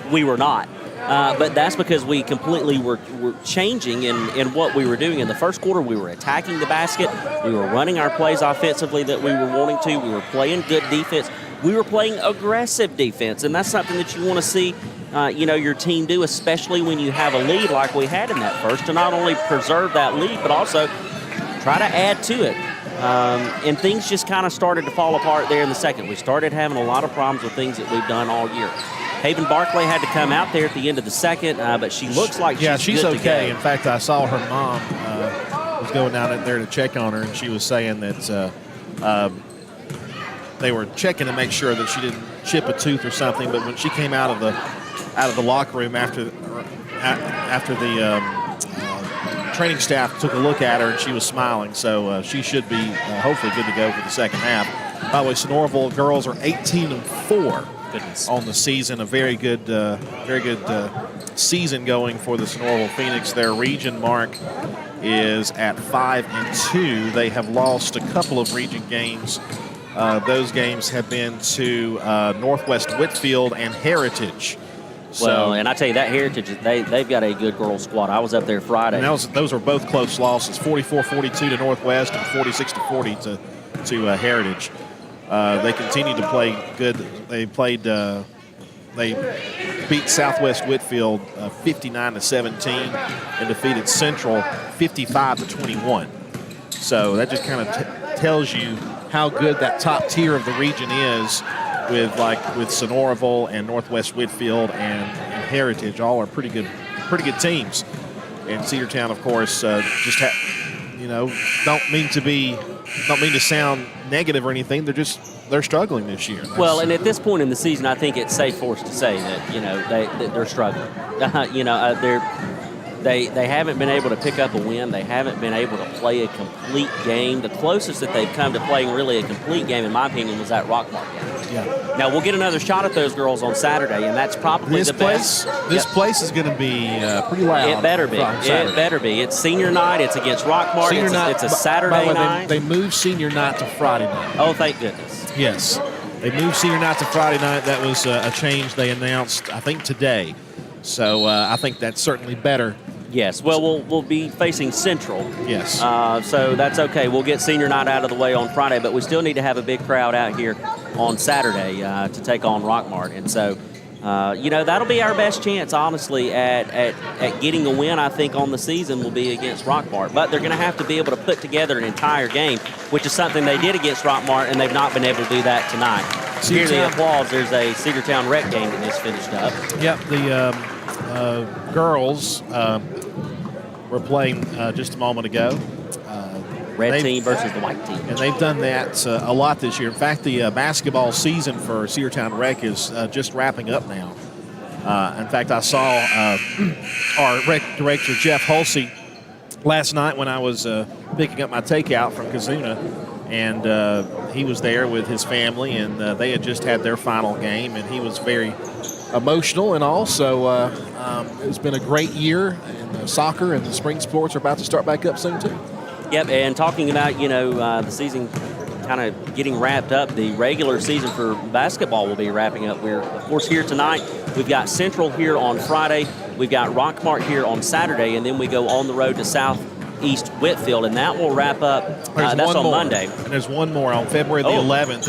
we were not. But that's because we completely were changing in what we were doing. In the first quarter, we were attacking the basket. We were running our plays offensively that we were wanting to. We were playing good defense. We were playing aggressive defense, and that's something that you want to see, your team do, especially when you have a lead like we had in that first, to not only preserve that lead, but also try to add to it. And things just kind of started to fall apart there in the second. We started having a lot of problems with things that we've done all year. Haven Barclay had to come out there at the end of the second, but she looks like she's good okay. to go. In fact, I saw her mom was going down there to check on her, and she was saying that they were checking to make sure that she didn't chip a tooth or something. But when she came out of the locker room after the training staff took a look at her, and she was smiling. So she should be hopefully good to go for the second half. By the way, Sonoraville girls are 18-4. On the season, a very good season going for the Sonoraville Phoenix. Their region mark is at 5-2. They have lost a couple of region games. Those games have been to Northwest Whitfield and Heritage. Well, and I tell you, that Heritage, they've got a good girls squad. I was up there Friday. And those were both close losses, 44-42 to Northwest and 46-40 to Heritage. They continue to play good. They beat Southwest Whitfield 59-17 and defeated Central 55-21. So that just kind of tells you how good that top tier of the region is with Sonoraville and Northwest Whitfield and Heritage. All are pretty good teams. And Cedartown, of course, don't mean to sound negative or anything. They're struggling this year. Well, and at this point in the season, I think it's safe for us to say that they're struggling. They haven't been able to pick up a win. They haven't been able to play a complete game. The closest that they've come to playing really a complete game, in my opinion, was that Rockmart game. Yeah. Now, we'll get another shot at those girls on Saturday, and that's probably the best. This place is going to be pretty loud. It better be. It better be. It's senior night. It's against Rockmart. It's a Saturday night. They moved senior night to Friday night. Oh, thank goodness. Yes. They moved senior night to Friday night. That was a change they announced, I think, today. So I think that's certainly better. Yes, well, we'll be facing Central. Yes. So that's okay. We'll get senior night out of the way on Friday, but we still need to have a big crowd out here on Saturday to take on Rockmart. And so, that'll be our best chance, honestly, at getting a win, I think, on the season will be against Rockmart. But they're going to have to be able to put together an entire game, which is something they did against Rockmart, and they've not been able to do that tonight. Hear the applause. There's a Cedartown Rec game that just finished up. Yep, the girls were playing just a moment ago. Red team versus the white team. And they've done that a lot this year. In fact, the basketball season for Cedartown Rec is just wrapping up now. In fact, I saw our rec director, Jeff Hulsey, last night when I was picking up my takeout from Kazuna. And he was there with his family, and they had just had their final game, and he was very emotional and all. So it's been a great year in soccer, and the spring sports are about to start back up soon too. Yep, and talking about, the season kind of getting wrapped up, the regular season for basketball will be wrapping up. We're, of course, here tonight. We've got Central here on Friday. We've got Rockmart here on Saturday, and then we go on the road to Southeast Whitfield, and that will wrap up. That's on Monday. And there's one more on February the 11th.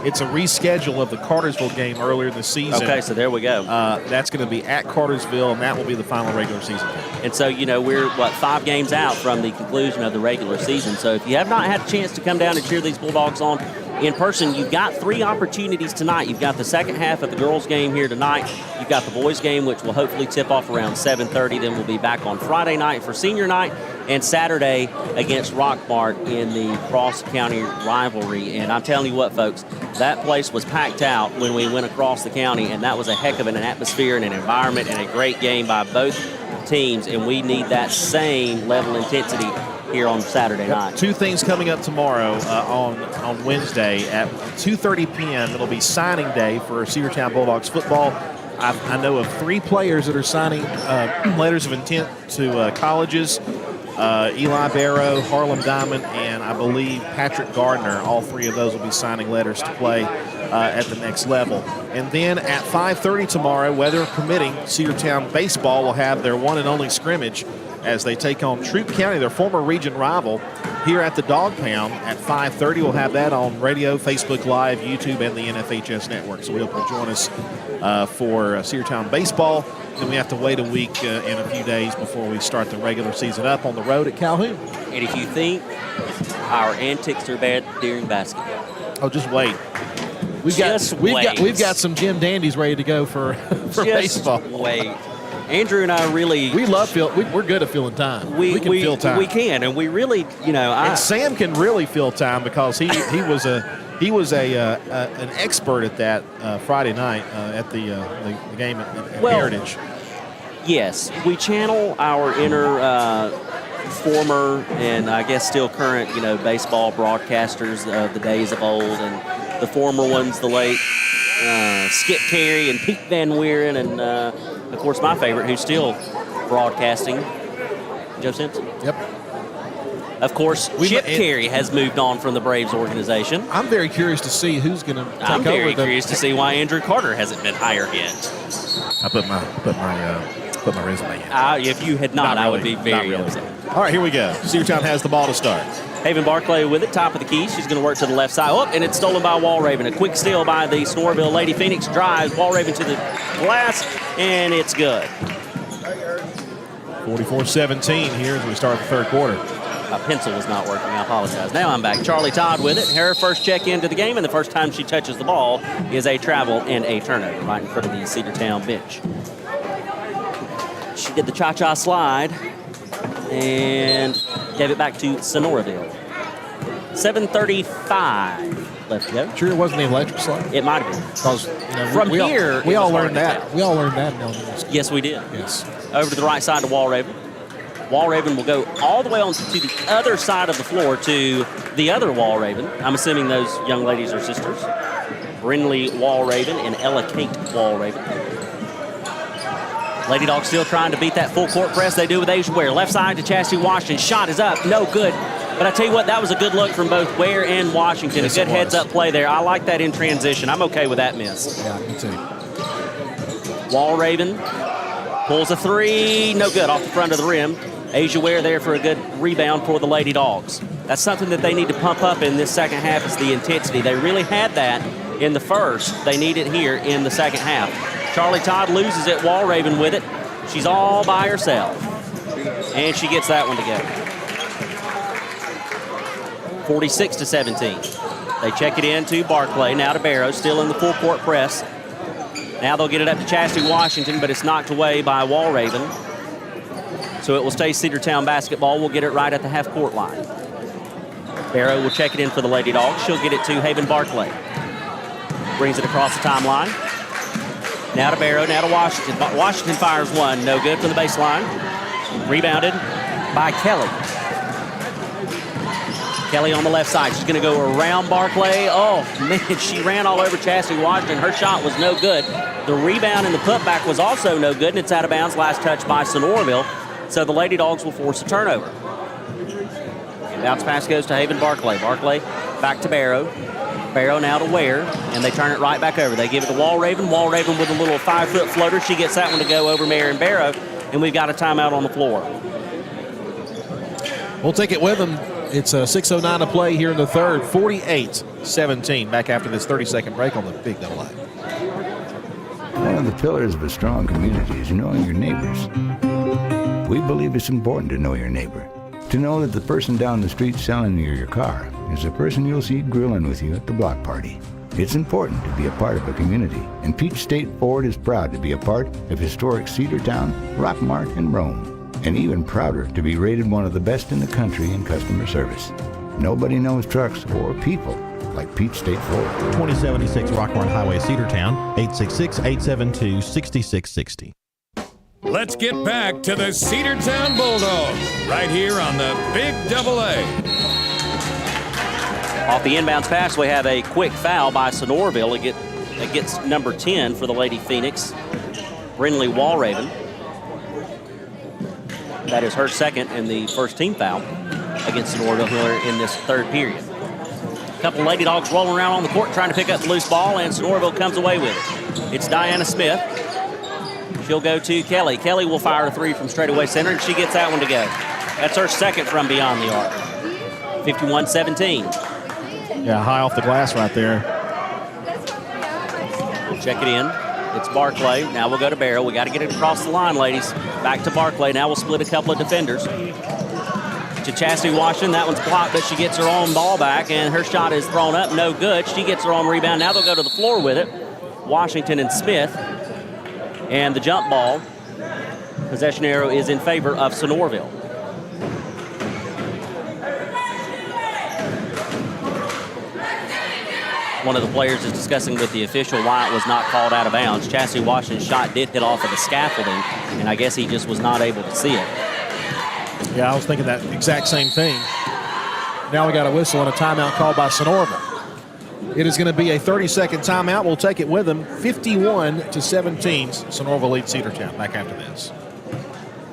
It's a reschedule of the Cartersville game earlier this season. Okay, so there we go. That's going to be at Cartersville, and that will be the final regular season game. And so, we're, 5 games out from the conclusion of the regular season. So if you have not had a chance to come down and cheer these Bulldogs on in person, you've got 3 opportunities tonight. You've got the second half of the girls' game here tonight. You've got the boys' game, which will hopefully tip off around 7:30. Then we'll be back on Friday night for senior night, and Saturday against Rockmart in the cross-county rivalry. And I'm telling you what, folks, that place was packed out when we went across the county, and that was a heck of an atmosphere and an environment and a great game by both teams, and we need that same level of intensity here on Saturday night. 2 things coming up tomorrow on Wednesday at 2:30 p.m. It'll be signing day for Cedartown Bulldogs football. I know of 3 players that are signing letters of intent to colleges. Eli Barrow, Harlem Diamond, and I believe Patrick Gardner. All 3 of those will be signing letters to play at the next level. And then at 5:30 tomorrow, weather permitting, Cedartown baseball will have their one and only scrimmage as they take on Troup County, their former region rival, here at the Dog Pound at 5:30. We'll have that on radio, Facebook Live, YouTube, and the NFHS Network. So we hope you'll join us for Cedartown baseball. Then we have to wait a week in a few days before we start the regular season up on the road at Calhoun. And if you think our antics are bad during basketball, just wait. We've got some Jim Dandies ready to go for baseball. Wait. Andrew and I really... We're good at filling time. We can fill time. We can, and we really, And Sam can really fill time because he was an expert at that Friday night at the game at Heritage. Yes, we channel our inner former and I guess still current, baseball broadcasters of the days of old, and the former ones, the late Skip Carey and Pete Van Wieren, and of course my favorite, who's still broadcasting, Joe Simpson. Yep. Of course, Chip Carey has moved on from the Braves organization. I'm very curious to see who's going to take over. I'm very curious to see why Andrew Carter hasn't been hired yet. I put my resume in. If you had not, I would be very upset. All right, here we go. Cedartown has the ball to start. Haven Barclay with it, top of the key. She's going to work to the left side. Oh, and it's stolen by Walraven. A quick steal by the Sonoraville Lady Phoenix. Drives Walraven to the glass, and it's good. 44-17 here as we start the third quarter. My pencil was not working. I apologize. Now I'm back. Charlie Todd with it. Her first check into the game, and the first time she touches the ball is a travel and a turnover right in front of the Cedartown bench. She did the cha-cha slide and gave it back to Sonoraville. 7:35 left to go. Sure it wasn't the electric slide? It might have been. Because we all learned that. We all learned that in elementary school. Yes, we did. Yes. Over to the right side to Walraven. Walraven will go all the way on to the other side of the floor to the other Walraven. I'm assuming those young ladies are sisters. Brinley Walraven and Ella Kate Walraven. Lady Dogs still trying to beat that full court press. They do with Asia Ware. Left side to Chastity Washington. Shot is up. No good. But I tell you what, that was a good look from both Ware and Washington. Yes, a good heads-up play there. I like that in transition. I'm okay with that miss. Yeah, me too. Walraven pulls a 3. No good. Off the front of the rim. Asia Ware there for a good rebound for the Lady Dogs. That's something that they need to pump up in this second half is the intensity. They really had that in the first. They need it here in the second half. Charlie Todd loses it. Walraven with it. She's all by herself. And she gets that one to go. 46-17. They check it in to Barclay. Now to Barrow. Still in the full court press. Now they'll get it up to Chastity Washington, but it's knocked away by Walraven. So it will stay Cedartown basketball. We'll get it right at the half-court line. Barrow will check it in for the Lady Dogs. She'll get it to Haven Barclay. Brings it across the timeline. Now to Barrow, now to Washington. Washington fires one. No good from the baseline. Rebounded by Kelly. Kelly on the left side. She's going to go around Barclay. Oh, man, she ran all over Chastity Washington. Her shot was no good. The rebound and the putback was also no good, and it's out of bounds. Last touch by Sonoraville. So the Lady Dogs will force a turnover. And bounce pass goes to Haven Barclay. Barclay back to Barrow. Barrow now to Ware, and they turn it right back over. They give it to Walraven. Walraven with a little 5-foot floater. She gets that one to go over Marion Barrow, and we've got a timeout on the floor. We'll take it with them. It's a 6:09 to play here in the third. 48-17 back after this 30-second break on the Big Double A. One of the pillars of a strong community is knowing your neighbors. We believe it's important to know your neighbor. To know that the person down the street selling you your car is the person you'll see grilling with you at the block party. It's important to be a part of a community, and Peach State Ford is proud to be a part of historic Cedartown, Rockmart, and Rome, and even prouder to be rated one of the best in the country in customer service. Nobody knows trucks or people like Peach State Ford. 2076 Rockmart Highway, Cedartown, 866-872-6660. Let's get back to the Cedartown Bulldogs right here on the Big Double A. Off the inbounds pass, we have a quick foul by Sonoraville. It gets number 10 for the Lady Phoenix, Brinley Walraven. That is her second and the first team foul against Sonoraville here in this third period. A couple Lady Dogs rolling around on the court trying to pick up the loose ball, and Sonoraville comes away with it. It's Diana Smith. She'll go to Kelly. Kelly will fire a three from straightaway center, and she gets that one to go. That's her second from beyond the arc. 51-17. Yeah, high off the glass right there. We'll check it in. It's Barclay. Now we'll go to Barrow. We got to get it across the line, ladies. Back to Barclay. Now we'll split a couple of defenders. To Chastity Washington. That one's blocked, but she gets her own ball back, and her shot is thrown up. No good. She gets her own rebound. Now they'll go to the floor with it. Washington and Smith. And the jump ball, possession arrow is in favor of Sonoraville. One of the players is discussing with the official why it was not called out of bounds. Chastity Washington's shot did hit off of the scaffolding, and I guess he just was not able to see it. Yeah, I was thinking that exact same thing. Now we got a whistle and a timeout called by Sonoraville. It is going to be a 30-second timeout. We'll take it with them. 51-17. Sonoraville leads Cedartown. Back after this.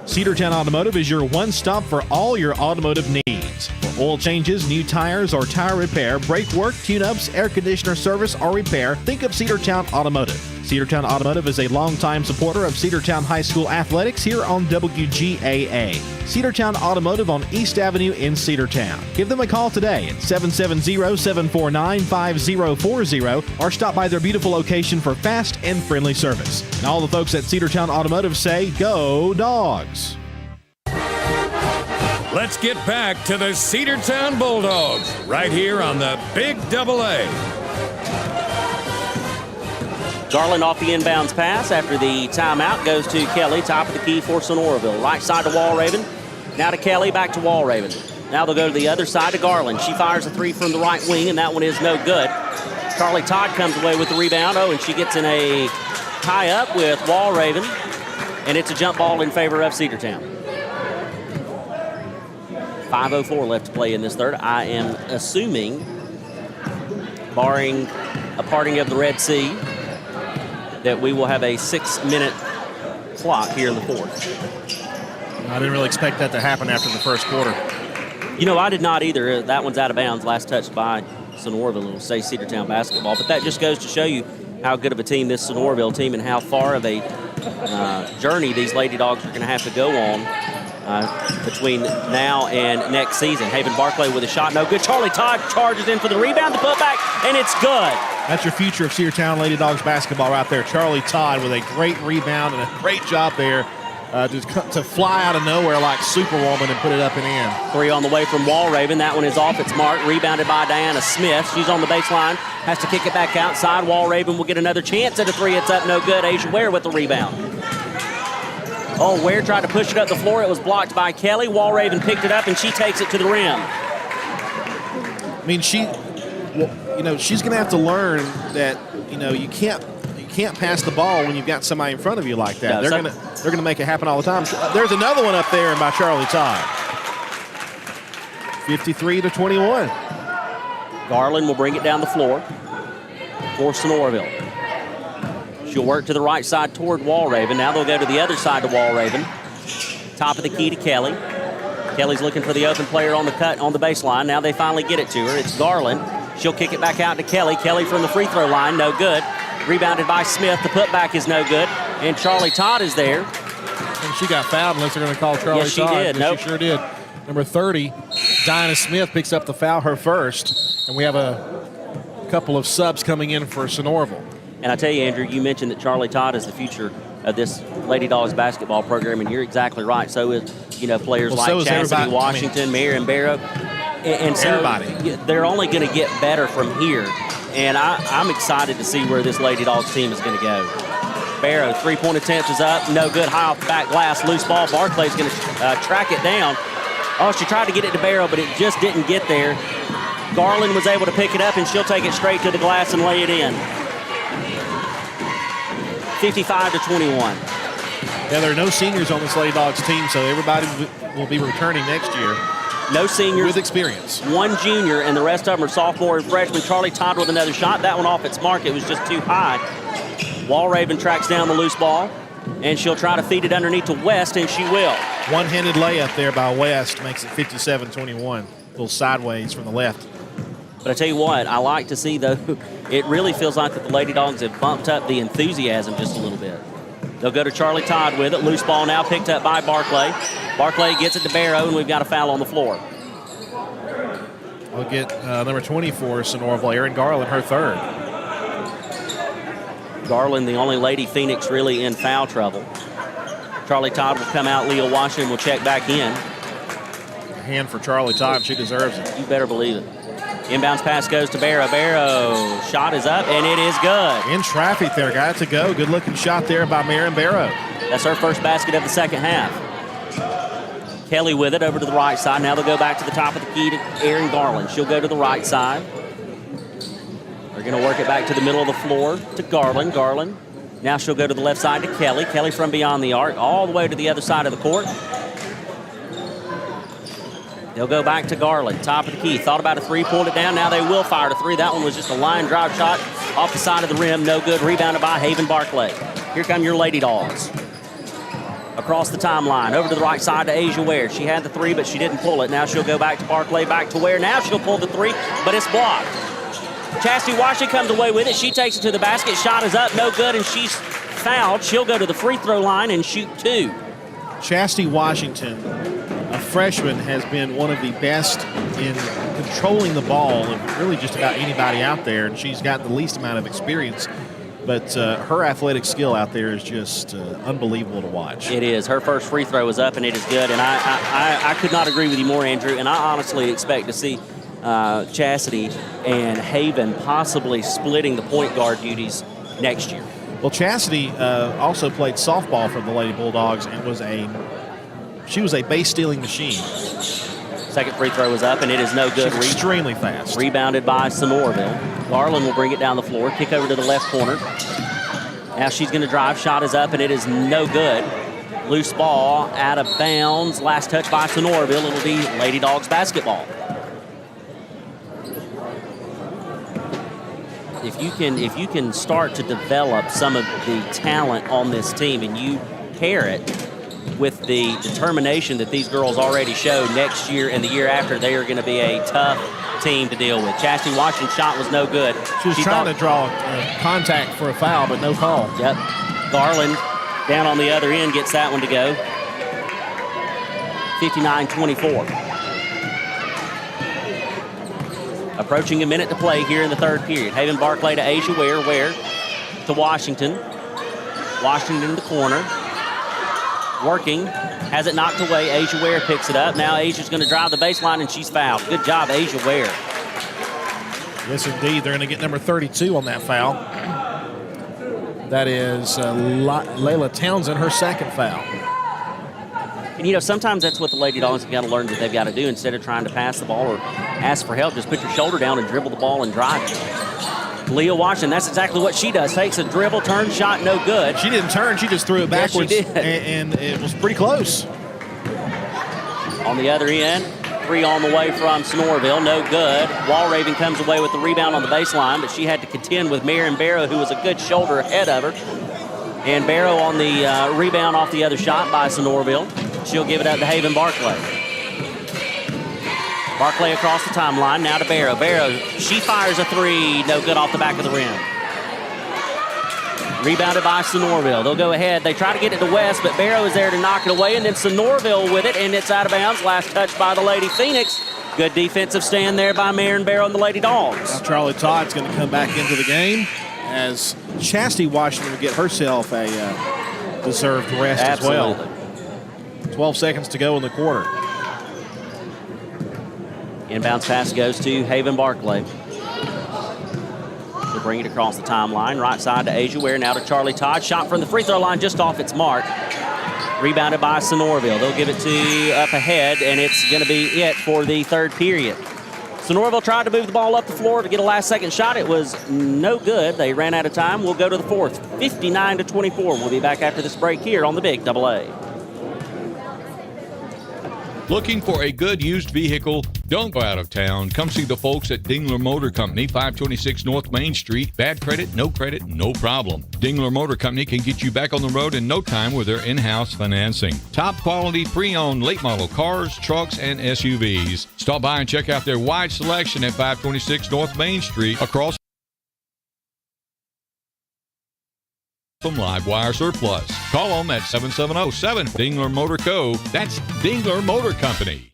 Cedartown Automotive is your one-stop for all your automotive needs. For oil changes, new tires, or tire repair, brake work, tune-ups, air conditioner service, or repair, think of Cedartown Automotive. Cedartown Automotive is a longtime supporter of Cedartown High School athletics here on WGAA. Cedartown Automotive on East Avenue in Cedartown. Give them a call today at 770-749-5040 or stop by their beautiful location for fast and friendly service. And all the folks at Cedartown Automotive say, go Dogs! Let's get back to the Cedartown Bulldogs right here on the Big Double A. Garland off the inbounds pass after the timeout goes to Kelly, top of the key for Sonoraville. Right side to Walraven. Now to Kelly, back to Walraven. Now they'll go to the other side to Garland. She fires a three from the right wing, and that one is no good. Carly Todd comes away with the rebound. Oh, and she gets in a tie-up with Walraven, and it's a jump ball in favor of Cedartown. 5:04 left to play in this third. I am assuming, barring a parting of the Red Sea, that we will have a 6-minute clock here in the fourth. I didn't really expect that to happen after the first quarter. You know, I did not either. That one's out of bounds. Last touch by Sonoraville. It'll say Cedartown basketball. But that just goes to show you how good of a team this Sonoraville team and how far of a journey these Lady Dogs are going to have to go on between now and next season. Haven Barclay with a shot, no good. Charlie Todd charges in for the rebound, the putback, and it's good. That's your future of Cedartown Lady Dogs basketball right there. Charlie Todd with a great rebound and a great job there to fly out of nowhere like Superwoman and put it up and in. Three on the way from Walraven. That one is off its mark. Rebounded by Diana Smith. She's on the baseline. Has to kick it back outside. Walraven will get another chance at a three. It's up, no good. Asia Ware with the rebound. Oh, Ware tried to push it up the floor. It was blocked by Kelly. Walraven picked it up, and she takes it to the rim. I mean, she's going to have to learn that, you can't pass the ball when you've got somebody in front of you like that. No, they're gonna make it happen all the time. There's another one up there by Charlie Todd. 53-21. Garland will bring it down the floor for Sonoraville. She'll work to the right side toward Walraven. Now they'll go to the other side to Walraven. Top of the key to Kelly. Kelly's looking for the open player on the cut on the baseline. Now they finally get it to her. It's Garland. She'll kick it back out to Kelly. Kelly from the free throw line, no good. Rebounded by Smith. The putback is no good. And Charlie Todd is there. And she got fouled unless they're going to call Charlie Yes, she Todd. did. Nope. She sure did. Number 30, Dinah Smith picks up the foul, her first. And we have a couple of subs coming in for Sonoraville. And I tell you, Andrew, you mentioned that Charlie Todd is the future of this Lady Dogs basketball program, and you're exactly right. So is, players like Chastity Washington, Marion Barrow. And so everybody. They're only going to get better from here. And I'm excited to see where this Lady Dogs team is going to go. Barrow, three-point attempt is up. No good. High off the back glass. Loose ball. Barclay's going to track it down. Oh, she tried to get it to Barrow, but it just didn't get there. Garland was able to pick it up, and she'll take it straight to the glass and lay it in. 55-21. Yeah, there are no seniors on this Lady Dogs team, so everybody will be returning next year. No seniors. With experience. One junior, and the rest of them are sophomore and freshman. Charlie Todd with another shot. That one off its mark. It was just too high. Walraven tracks down the loose ball, and she'll try to feed it underneath to West, and she will. One-handed layup there by West makes it 57-21. A little sideways from the left. But I tell you what, I like to see, though, it really feels like that the Lady Dogs have bumped up the enthusiasm just a little bit. They'll go to Charlie Todd with it. Loose ball now picked up by Barclay. Barclay gets it to Barrow, and we've got a foul on the floor. We'll get number 24, Sonoraville, Erin Garland, her third. Garland, the only Lady Phoenix really in foul trouble. Charlie Todd will come out. Leah Washington will check back in. A hand for Charlie Todd. She deserves it. You better believe it. Inbounds pass goes to Barrow. Barrow, shot is up, and it is good. In traffic there, got it to go. Good-looking shot there by Marion Barrow. That's her first basket of the second half. Kelly with it over to the right side. Now they'll go back to the top of the key to Erin Garland. She'll go to the right side. They're going to work it back to the middle of the floor to Garland. Garland. Now she'll go to the left side to Kelly. Kelly from beyond the arc all the way to the other side of the court. They'll go back to Garland, top of the key. Thought about a three, pulled it down. Now they will fire a three. That one was just a line drive shot off the side of the rim. No good. Rebounded by Haven Barclay. Here come your Lady Dogs. Across the timeline, over to the right side to Asia Ware. She had the three, but she didn't pull it. Now she'll go back to Barclay, back to Ware. Now she'll pull the three, but it's blocked. Chastity Washington comes away with it. She takes it to the basket. Shot is up, no good, and she's fouled. She'll go to the free throw line and shoot two. Chastity Washington, a freshman, has been one of the best in controlling the ball of really just about anybody out there, and she's got the least amount of experience. But her athletic skill out there is just unbelievable to watch. It is. Her first free throw is up, and it is good. And I could not agree with you more, Andrew. And I honestly expect to see Chastity and Haven possibly splitting the point guard duties next year. Well, Chastity also played softball for the Lady Bulldogs and she was a base stealing machine. Second free throw is up, and it is no good. She's extremely fast. Rebounded by Sonoraville. Garland will bring it down the floor, kick over to the left corner. Now she's going to drive. Shot is up, and it is no good. Loose ball out of bounds. Last touch by Sonoraville. It'll be Lady Dogs basketball. If you can start to develop some of the talent on this team, and you pair it with the determination that these girls already show, next year and the year after, they are going to be a tough team to deal with. Chastity Washington's shot was no good. She was trying to draw contact for a foul, but no call. Yep. Garland down on the other end gets that one to go. 59-24. Approaching a minute to play here in the third period. Haven Barclay to Asia Ware. Ware to Washington. Washington in the corner. Working. Has it knocked away. Asia Ware picks it up. Now Asia's going to drive the baseline, and she's fouled. Good job, Asia Ware. Yes, indeed. They're going to get number 32 on that foul. That is Layla Townsend, her second foul. And, sometimes that's what the Lady Dogs have got to learn that they've got to do. Instead of trying to pass the ball or ask for help, just put your shoulder down and dribble the ball and drive it. Leah Washington, that's exactly what she does. Takes a dribble, turn, shot, no good. She didn't turn. She just threw it backwards. Yes, she did. And it was pretty close. On the other end, Three on the way from Sonoraville, no good. Walraven comes away with the rebound on the baseline, but she had to contend with Marion Barrow, who was a good shoulder ahead of her. And Barrow on the rebound off the other shot by Sonoraville. She'll give it up to Haven Barclay. Barclay across the timeline, now to Barrow. Barrow, she fires a three, no good off the back of the rim. Rebounded by Sonoraville. They'll go ahead. They try to get it to West, but Barrow is there to knock it away, and then Sonoraville with it, and it's out of bounds. Last touch by the Lady Phoenix. Good defensive stand there by Marion Barrow and the Lady Dogs. Now Charlie Todd's going to come back into the game as Chastity Washington will get herself a deserved rest Absolutely. as well. 12 seconds to go in the quarter. Inbounds pass goes to Haven Barclay. They'll bring it across the timeline. Right side to Asia Ware, now to Charlie Todd. Shot from the free throw line just off its mark. Rebounded by Sonoraville. They'll give it to up ahead, and it's going to be it for the third period. Sonoraville tried to move the ball up the floor to get a last-second shot. It was no good. They ran out of time. We'll go to the fourth, 59-24. We'll be back after this break here on the Big Double A. Looking for a good used vehicle? Don't go out of town. Come see the folks at Dingler Motor Company, 526 North Main Street. Bad credit, no problem. Dingler Motor Company can get you back on the road in no time with their in-house financing. Top quality pre-owned late model cars, trucks, and SUVs. Stop by and check out their wide selection at 526 North Main Street across from Livewire Surplus. Call them at 7707 Dingler Motor Co. That's Dingler Motor Company.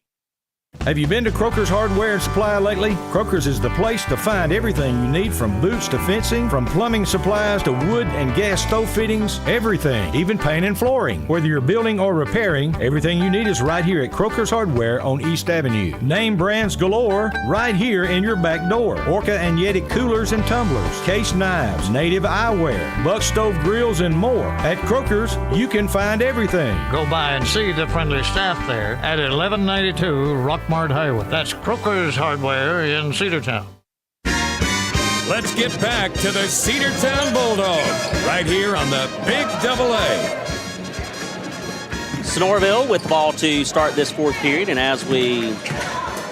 Have you been to Croker's Hardware and Supply lately? Croker's is the place to find everything you need, from boots to fencing, from plumbing supplies to wood and gas stove fittings, everything, even paint and flooring. Whether you're building or repairing, everything you need is right here at Croker's Hardware on East Avenue. Name brands galore right here in your back door. Orca and Yeti coolers and tumblers, case knives, native eyewear, buck stove grills, and more. At Croker's, you can find everything. Go by and see the friendly staff there at 1192 Rockmart Highway. That's Croker's Hardware in Cedartown. Let's get back to the Cedartown Bulldogs right here on the Big Double A. Sonoraville with the ball to start this fourth period, and as we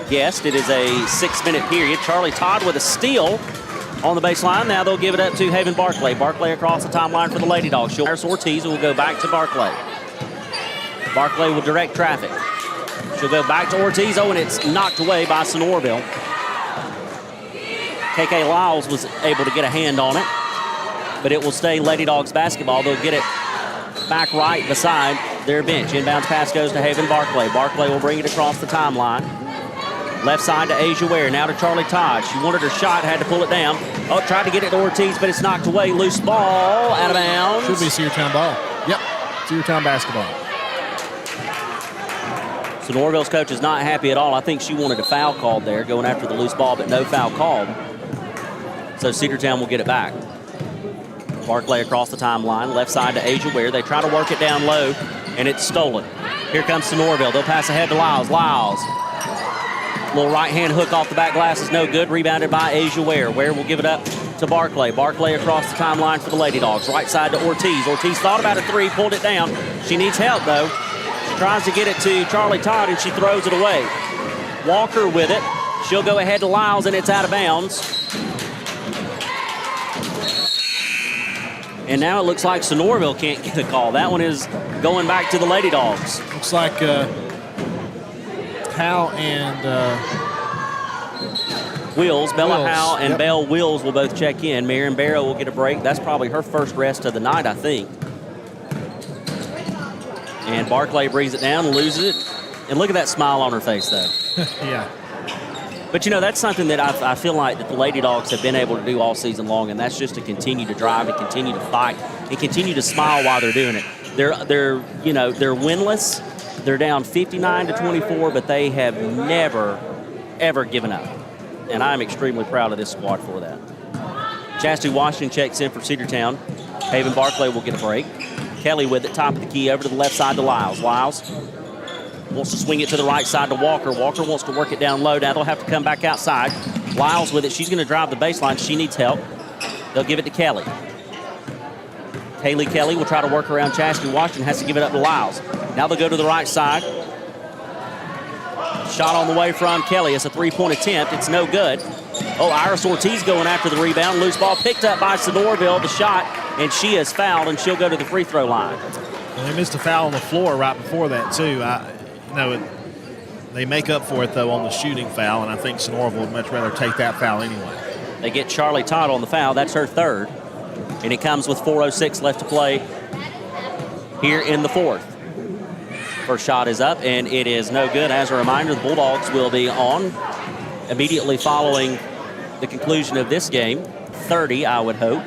guessed, it is a 6-minute period. Charlie Todd with a steal on the baseline. Now they'll give it up to Haven Barclay. Barclay across the timeline for the Lady Dogs. She'll fire Ortiz, who will go back to Barclay. Barclay will direct traffic. She'll go back to Ortiz, and it's knocked away by Sonoraville. KK Lyles was able to get a hand on it, but it will stay Lady Dogs basketball. They'll get it back right beside their bench. Inbounds pass goes to Haven Barclay. Barclay will bring it across the timeline. Left side to Asia Ware, now to Charlie Todd. She wanted her shot, had to pull it down. Oh, tried to get it to Ortiz, but it's knocked away. Loose ball, out of bounds. Should be Cedartown ball. Yep, Cedartown basketball. Sonoraville's coach is not happy at all. I think she wanted a foul called there, going after the loose ball, but no foul called. So Cedartown will get it back. Barclay across the timeline, left side to Asia Ware. They try to work it down low, and it's stolen. Here comes Sonoraville. They'll pass ahead to Lyles. Lyles. Little right-hand hook off the back glass is no good. Rebounded by Asia Ware. Ware will give it up to Barclay. Barclay across the timeline for the Lady Dogs. Right side to Ortiz. Ortiz thought about a three, pulled it down. She needs help, though. She tries to get it to Charlie Todd, and she throws it away. Walker with it. She'll go ahead to Lyles, and it's out of bounds. And now it looks like Sonoraville can't get a call. That one is going back to the Lady Dogs. Looks like Howe and Wills, Bella Wills, Howe and yep. Belle Wills will both check in. Marion Barrow will get a break. That's probably her first rest of the night, I think. And Barclay brings it down, loses it. And look at that smile on her face, though. Yeah. But, you know, that's something that I feel like that the Lady Dogs have been able to do all season long, and that's just to continue to drive and continue to fight and continue to smile while they're doing it. They're winless. They're down 59-24, but they have never, ever given up. And I'm extremely proud of this squad for that. Chastity Washington checks in for Cedartown. Haven Barclay will get a break. Kelly with it, top of the key, over to the left side to Lyles. Lyles wants to swing it to the right side to Walker. Walker wants to work it down low. Now they'll have to come back outside. Lyles with it. She's going to drive the baseline. She needs help. They'll give it to Kelly. Kaylee Kelly will try to work around Chastity Washington. Has to give it up to Lyles. Now they'll go to the right side. shot on the way from Kelly. It's a three-point attempt. It's no good. Oh, Iris Ortiz going after the rebound. Loose ball picked up by Sonoraville. The shot, and she is fouled, and she'll go to the free throw line. Well, they missed a foul on the floor right before that, too. They make up for it, though, on the shooting foul, and I think Sonoraville would much rather take that foul anyway. They get Charlie Todd on the foul. That's her third. And it comes with 4:06 left to play here in the fourth. First shot is up, and it is no good. As a reminder, the Bulldogs will be on immediately following the conclusion of this game. 30, I would hope.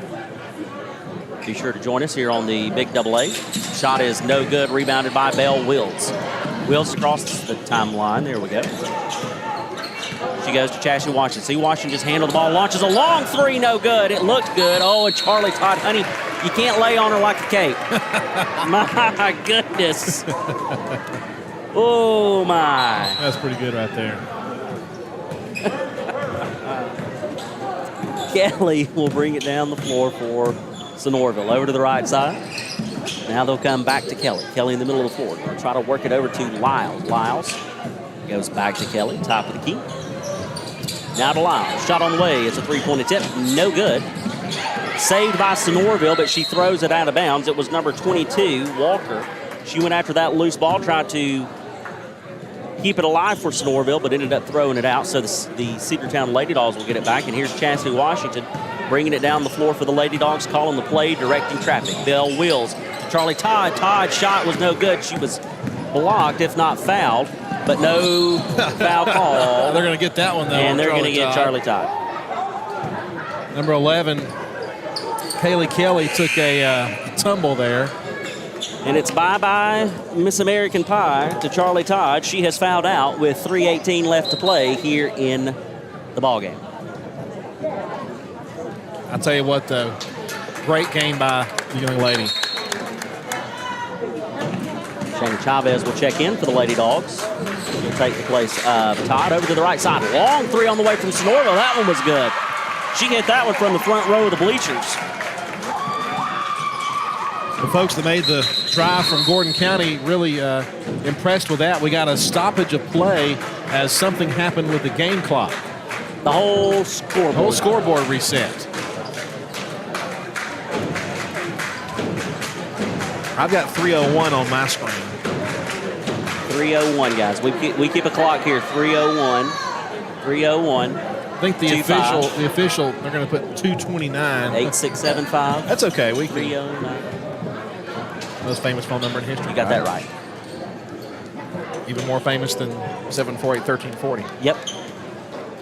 Be sure to join us here on the Big AA. Shot is no good, rebounded by Belle Wills. Wills across the timeline. There we go. She goes to Chassie Washington. See, Washington just handled the ball, launches a long three, no good. It looked good. Oh, and Charlie Todd, honey, you can't lay on her like a cape. My goodness. Oh, my. That's pretty good right there. Kelly will bring it down the floor for Sonoraville. Over to the right side. Now they'll come back to Kelly. Kelly in the middle of the floor. They'll try to work it over to Lyles. Lyles goes back to Kelly, top of the key. Now to Lyles. Shot on the way. It's a three-point attempt. No good. Saved by Sonoraville, but she throws it out of bounds. It was number 22, Walker. She went after that loose ball, tried to keep it alive for Sonoraville, but ended up throwing it out. So the Cedartown Lady Dogs will get it back. And here's Chassie Washington bringing it down the floor for the Lady Dogs, calling the play, directing traffic. Belle Wills. Charlie Todd. Todd's shot was no good. She was blocked, if not fouled, but no foul call. They're going to get that one, though. And they're going to get Charlie Todd. Number 11, Kaylee Kelly took a tumble there. And it's bye-bye Miss American Pie to Charlie Todd. She has fouled out with 3:18 left to play here in the ballgame. I'll tell you what, though, great game by the young lady. Shana Chavez will check in for the Lady Dogs. He'll take the place of Todd over to the right side. Long three on the way from Sonoraville. That one was good. She hit that one from the front row of the bleachers. The folks that made the drive from Gordon County really impressed with that. We got a stoppage of play as something happened with the game clock. The whole scoreboard. The whole scoreboard reset. I've got 3:01 on my screen. 3:01, guys. We keep a clock here. 3:01. 3:01. I think the official, they're going to put 2:29. 8675. That's okay. 3:09. Most famous phone number in history. You got that right. Even more famous than 748-1340. Yep.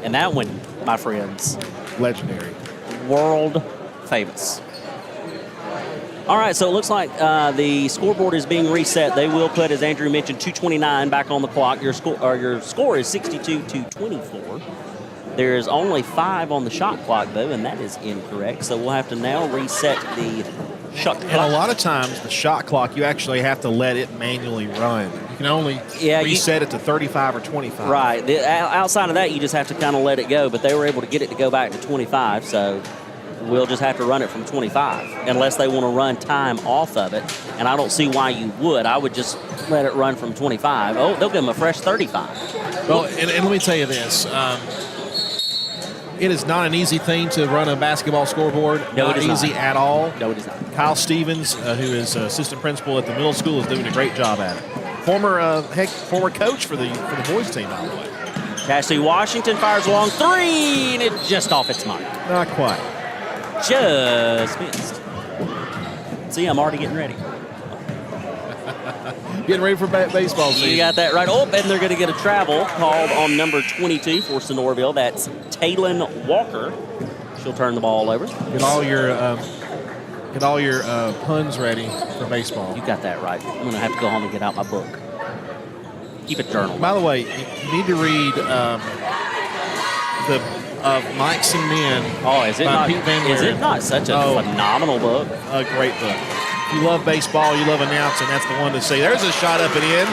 And that one, my friends, legendary. World famous. All right, so it looks like the scoreboard is being reset. They will put, as Andrew mentioned, 2:29 back on the clock. Your score is 62-24. There is only 5 on the shot clock, though, and that is incorrect. So we'll have to now reset the shot clock. And a lot of times, the shot clock, you actually have to let it manually run. You can only reset it to 35 or 25. Right. Outside of that, you just have to kind of let it go. But they were able to get it to go back to 25, so we'll just have to run it from 25 unless they want to run time off of it. And I don't see why you would. I would just let it run from 25. Oh, they'll give them a fresh 35. Well, and let me tell you this. It is not an easy thing to run a basketball scoreboard. No, not it is easy not. at all. No, it is not. Kyle Stevens, who is assistant principal at the middle school, is doing a great job at it. Former coach for the boys team, by the way. Chassie Washington fires a long three, and it's just off its mark. Not quite. Just missed. See, I'm already getting ready. Getting ready for baseball season. You got that right. Oh, and they're going to get a travel called on number 22 for Sonoraville. That's Taylon Walker. She'll turn the ball over. Get all your puns ready for baseball. You got that right. I'm going to have to go home and get out my book. Keep it journal. By the way, you need to read the Mikes and Men. Oh, is it not? Is it not such a phenomenal book? A great book. If you love baseball, you love announcing, that's the one to see. There's a shot up and in.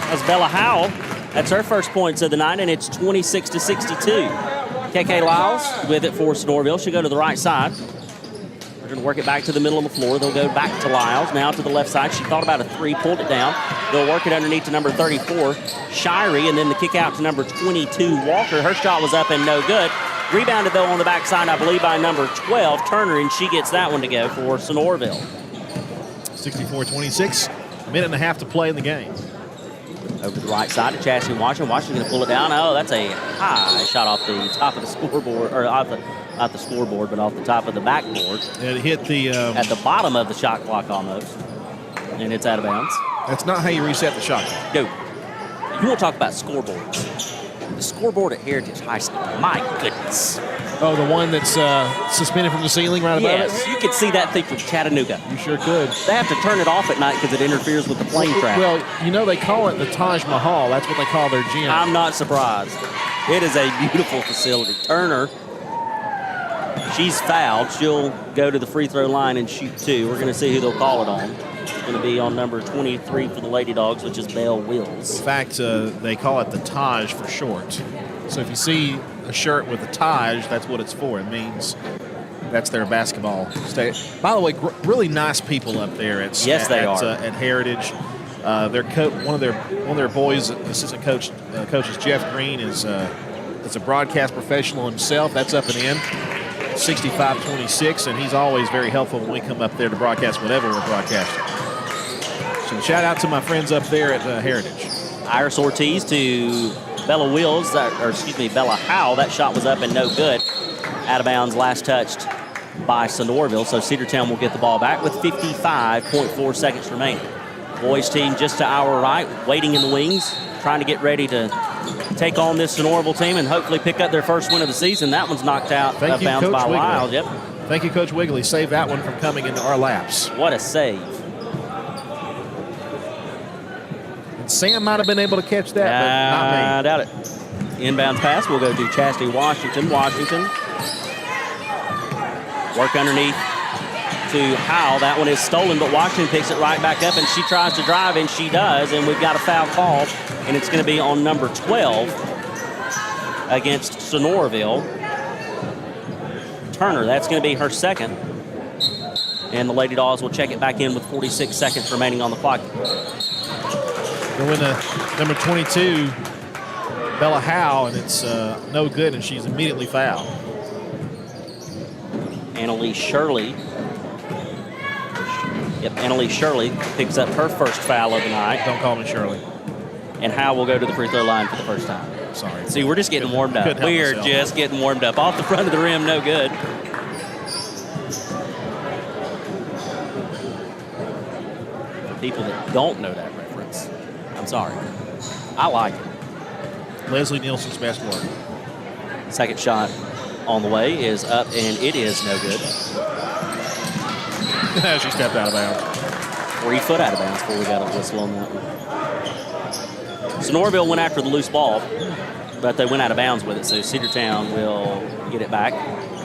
That's Bella Howell. That's her first points of the night, and it's 26-62. KK Lyles with it for Sonoraville. She'll go to the right side. They're going to work it back to the middle of the floor. They'll go back to Lyles. Now to the left side. She thought about a three, pulled it down. They'll work it underneath to number 34, Shirey, and then the kick out to number 22, Walker. Her shot was up and no good. Rebounded, though, on the backside, I believe, by number 12, Turner, and she gets that one to go for Sonoraville. 64-26, a minute and a half to play in the game. Over to the right side to Chastity Washington. Washington's going to pull it down. Oh, that's a high shot off the top of the scoreboard, or not the scoreboard, but off the top of the backboard. It hit the... at the bottom of the shot clock almost, and it's out of bounds. That's not how you reset the shot clock. No. You want to talk about scoreboards. The scoreboard at Heritage High School, my goodness. Oh, the one that's suspended from the ceiling right above it? Yes, you could see that thing from Chattanooga. You sure could. They have to turn it off at night because it interferes with the plane traffic. Well, you know they call it the Taj Mahal. That's what they call their gym. I'm not surprised. It is a beautiful facility. Turner, she's fouled. She'll go to the free throw line and shoot two. We're going to see who they'll call it on. It's going to be on number 23 for the Lady Dogs, which is Belle Wills. In fact, they call it the Taj for short. So if you see a shirt with a Taj, that's what it's for. It means that's their basketball state. By the way, really nice people up there at Heritage. One of their boys, assistant coaches Jeff Green is a broadcast professional himself. That's up and in. 65-26, and he's always very helpful when we come up there to broadcast whatever we're broadcasting. So shout out to my friends up there at Heritage. Iris Ortiz to Bella Howe. That shot was up and no good. Out of bounds, last touched by Sonoraville. So Cedartown will get the ball back with 55.4 seconds remaining. Boys team just to our right, waiting in the wings, trying to get ready to take on this Sonoraville team and hopefully pick up their first win of the season. That one's knocked out of bounds by Lyles. Yep. Thank you, Coach Wiggly. Saved that one from coming into our laps. What a save. And Sam might have been able to catch that, but not me. I doubt it. Inbounds pass will go to Chastity Washington. Washington. Work underneath to Howell. That one is stolen, but Washington picks it right back up, and she tries to drive, and she does, and we've got a foul call, and it's going to be on number 12 against Sonoraville. Turner, that's going to be her second. And the Lady Dogs will check it back in with 46 seconds remaining on the clock. Going to number 22, Bella Howe, and it's no good, and she's immediately fouled. Annalise Shirley. Annalise Shirley picks up her first foul of the night. Don't call me Shirley. And Howe will go to the free throw line for the first time. Sorry. See, we're just getting warmed up. We're just getting warmed up. Off the front of the rim, no good. For people that don't know that reference, I'm sorry. I like it. Leslie Nielsen's best work. Second shot on the way is up, and it is no good. She stepped out of bounds. 3 foot out of bounds before we got a whistle on that one. Sonoraville went after the loose ball, but they went out of bounds with it, so Cedartown will get it back.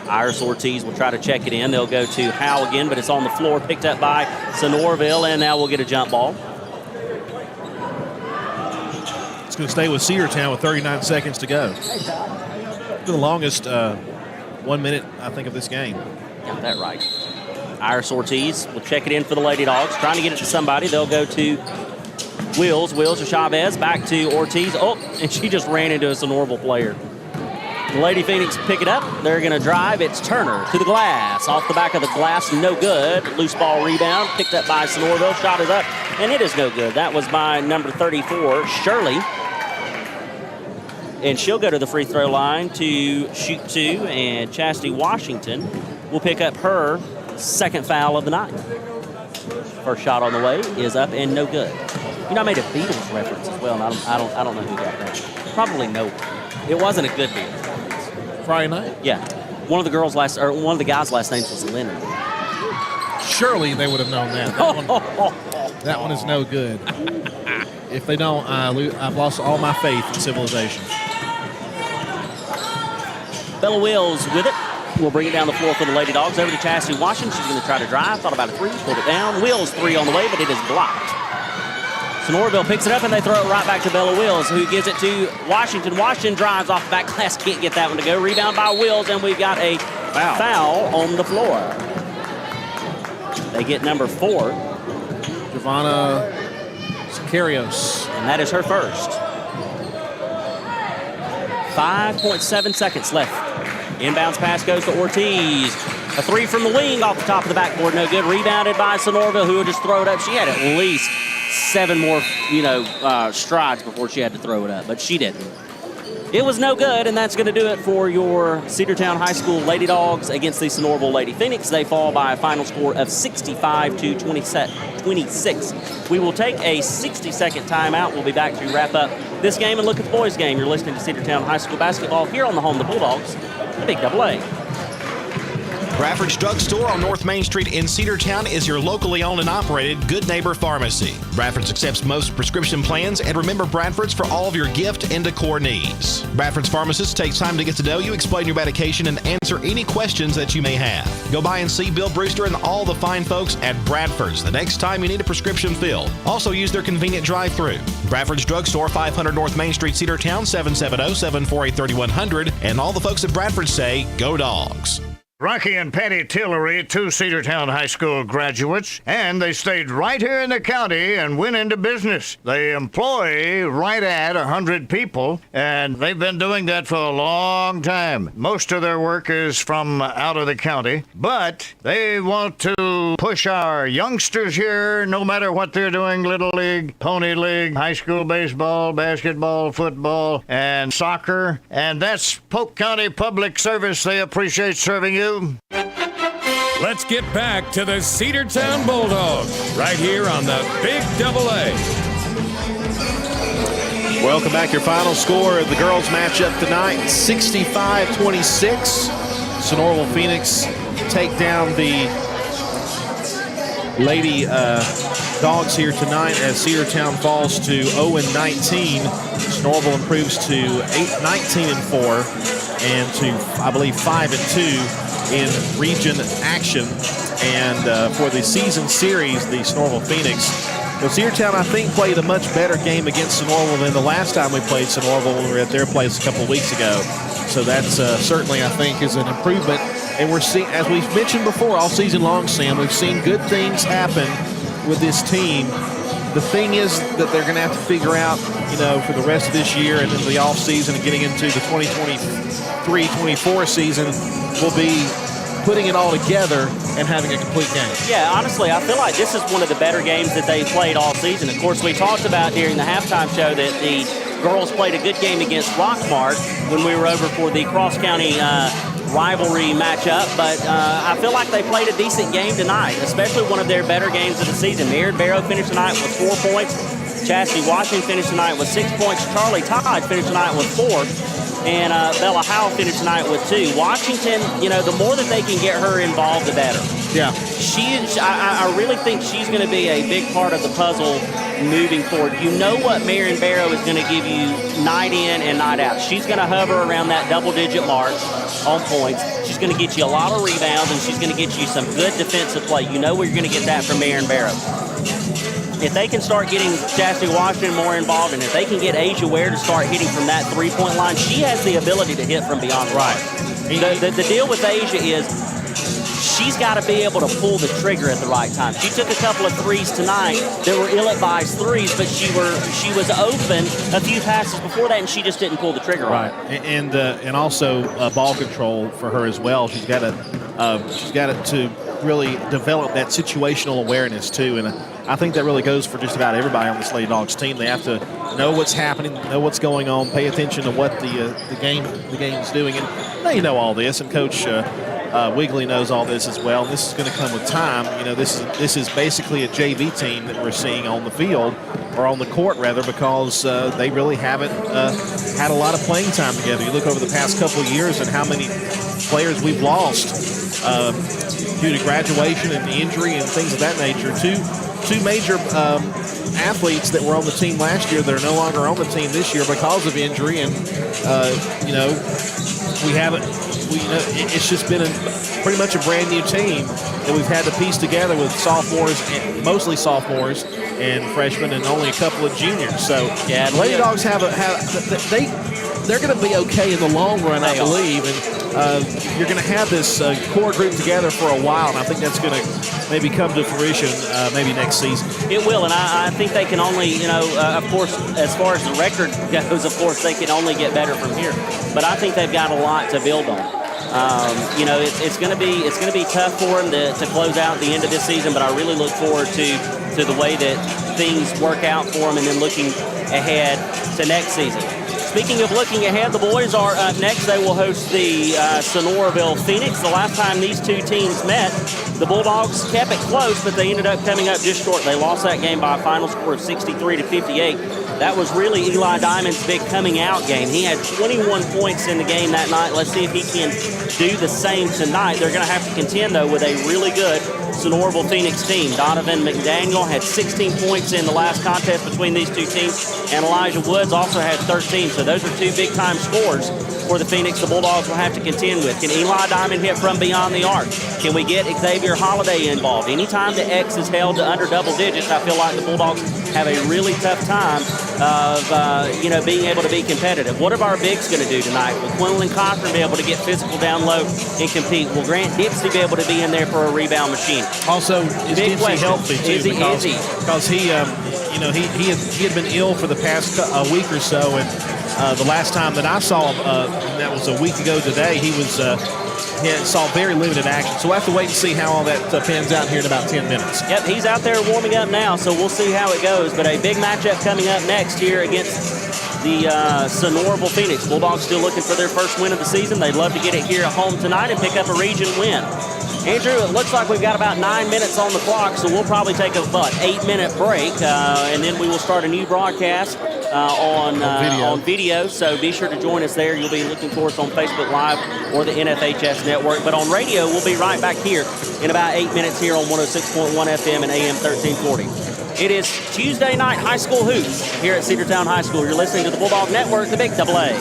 Iris Ortiz will try to check it in. They'll go to Howe again, but it's on the floor, picked up by Sonoraville, and now we'll get a jump ball. It's going to stay with Cedartown with 39 seconds to go. The longest 1 minute, I think, of this game. Got that right. Iris Ortiz will check it in for the Lady Dogs, trying to get it to somebody. They'll go to Wills to Chavez, back to Ortiz. Oh, and she just ran into a Sonoraville player. The Lady Phoenix pick it up. They're going to drive. It's Turner to the glass. Off the back of the glass, no good. Loose ball rebound, picked up by Sonoraville. Shot is up, and it is no good. That was by number 34, Shirley. And she'll go to the free throw line to shoot two, and Chastity Washington will pick up her second foul of the night. First shot on the way is up and no good. You know, I made a Beatles reference as well, and I don't know who got that. Probably no one. It wasn't a good Beatles reference. Friday night? Yeah. One of the guys' last names was Leonard. Surely they would have known that. That one is no good. If they don't, I've lost all my faith in civilization. Bella Wills with it. We'll bring it down the floor for the Lady Dogs. Over to Chastity Washington. She's going to try to drive. Thought about a three. Pulled it down. Wills 3 on the way, but it is blocked. Sonoraville picks it up, and they throw it right back to Bella Wills, who gives it to Washington. Washington drives off the back glass. Can't get that one to go. Rebound by Wills, and we've got a foul on the floor. They get number 4. Giovanna Sicarios. And that is her first. 5.7 seconds left. Inbounds pass goes to Ortiz. A 3 from the wing off the top of the backboard. No good. Rebounded by Sonoraville, who would just throw it up. She had at least 7 more, strides before she had to throw it up, but she didn't. It was no good, and that's going to do it for your Cedartown High School Lady Dogs against the Sonoraville Lady Phoenix. They fall by a final score of 65-26. We will take a 60-second timeout. We'll be back to wrap up this game and look at the boys' game. You're listening to Cedartown High School basketball here on the home of the Bulldogs, the Big AA. Bradford's Drug Store on North Main Street in Cedartown is your locally owned and operated Good Neighbor Pharmacy. Bradford's accepts most prescription plans, and remember Bradford's for all of your gift and decor needs. Bradford's pharmacist takes time to get to know you, explain your medication, and answer any questions that you may have. Go by and see Bill Brewster and all the fine folks at Bradford's the next time you need a prescription filled. Also use their convenient drive-thru. Bradford's Drug Store, 500 North Main Street, Cedartown, 770-748-3100. And all the folks at Bradford say, go Dogs. Rocky and Patty Tillery, 2 Cedartown High School graduates, and they stayed right here in the county and went into business. They employ right at 100 people, and they've been doing that for a long time. Most of their work is from out of the county, but they want to push our youngsters here, no matter what they're doing, Little League, Pony League, high school baseball, basketball, football, and soccer, and that's Polk County Public Service. They appreciate serving you. Let's get back to the Cedartown Bulldogs right here on the Big AA. Welcome back. Your final score of the girls' matchup tonight, 65-26. Sonoraville Phoenix take down the Lady Dogs here tonight as Cedartown falls to 0-19. Sonoraville improves to 19-4 and to, I believe, 5-2 in region action. And for the season series, the Sonoraville Phoenix. Well, Cedartown, I think, played a much better game against Sonoraville than the last time we played Sonoraville when we were at their place a couple of weeks ago. So that's certainly, I think, is an improvement. And we're seeing, as we've mentioned before all season long, Sam, we've seen good things happen with this team. The thing is that they're going to have to figure out, for the rest of this year and into the offseason and getting into the 2023-24 season, will be putting it all together and having a complete game. Yeah, honestly, I feel like this is one of the better games that they've played all season. Of course, we talked about during the halftime show that the girls played a good game against Rockmart when we were over for the cross-county rivalry matchup, but I feel like they played a decent game tonight, especially one of their better games of the season. Marion Barrow finished tonight with 4 points. Chastity Washington finished tonight with 6 points. Charlie Todd finished tonight with 4. And Bella Howell finished tonight with 2. Washington, the more that they can get her involved, the better. Yeah. I really think she's going to be a big part of the puzzle moving forward. You know what Marion Barrow is going to give you night in and night out. She's going to hover around that double-digit mark on points. She's going to get you a lot of rebounds, and she's going to get you some good defensive play. You know where you're going to get that from Marion Barrow. If they can start getting Chastity Washington more involved, and if they can get Asia Ware to start hitting from that three-point line, she has the ability to hit from beyond the line. The deal with Asia is she's got to be able to pull the trigger at the right time. She took a couple of threes tonight that were ill-advised threes, but she was open a few passes before that, and she just didn't pull the trigger right. on it. And also ball control for her as well. She's got to really develop that situational awareness too, and I think that really goes for just about everybody on this Lady Dogs team. They have to know what's happening, know what's going on, pay attention to what the game is doing, and they know all this. And Coach Wigley knows all this as well. And this is going to come with time. This is basically a JV team that we're seeing on the field, or on the court rather, because they really haven't had a lot of playing time together. You look over the past couple of years and how many players we've lost due to graduation and injury and things of that nature. Two major athletes that were on the team last year that are no longer on the team this year because of injury, and it's just been pretty much a brand new team that we've had to piece together with mostly sophomores and freshmen, and only a couple of juniors. So yeah, the Lady Dogs they're going to be okay in the long run, I believe. And you're going to have this core group together for a while, and I think that's going to maybe come to fruition maybe next season. It will, and I think they can only, of course, as far as the record goes, of course, they can only get better from here. But I think they've got a lot to build on. It's going to be tough for them to close out the end of this season, but I really look forward to the way that things work out for them and then looking ahead to next season. Speaking of looking ahead, the boys are up next. They will host the Sonoraville Phoenix. The last time these two teams met, the Bulldogs kept it close, but they ended up coming up just short. They lost that game by a final score of 63-58. That was really Eli Diamond's big coming out game. He had 21 points in the game that night. Let's see if he can do the same tonight. They're going to have to contend, though, with a really good Sonoraville Phoenix team. Donovan McDaniel had 16 points in the last contest between these two teams, and Elijah Woods also had 13. So those are two big-time scores for the Phoenix the Bulldogs will have to contend with. Can Eli Diamond hit from beyond the arc? Can we get Xavier Holiday involved? Anytime the X is held to under double digits, I feel like the Bulldogs have a really tough time of being able to be competitive. What are our bigs going to do tonight? Will Quinlan Cochran be able to get physical down low and compete? Will Grant Dixie be able to be in there for a rebound machine? Also, is Dixie healthy too? Because he had been ill for the past week or so, and the last time that I saw him, that was a week ago today, he saw very limited action. So we'll have to wait and see how all that pans out here in about 10 minutes. Yep, he's out there warming up now, so we'll see how it goes. But a big matchup coming up next here against the Sonoraville Phoenix. Bulldogs still looking for their first win of the season. They'd love to get it here at home tonight and pick up a region win. Andrew, it looks like we've got about 9 minutes on the clock, so we'll probably take a 8-minute break, and then we will start a new broadcast on video. So be sure to join us there. You'll be looking for us on Facebook Live or the NFHS network. But on radio, we'll be right back here in about 8 minutes here on 106.1 FM and AM 1340. It is Tuesday night high school hoops here at Cedartown High School. You're listening to the Bulldog Network, the Big AA.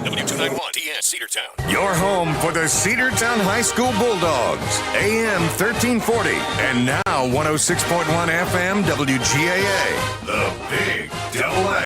W291 TS Cedartown. Your home for the Cedartown High School Bulldogs. AM 1340 and now 106.1 FM WGAA. The Big AA.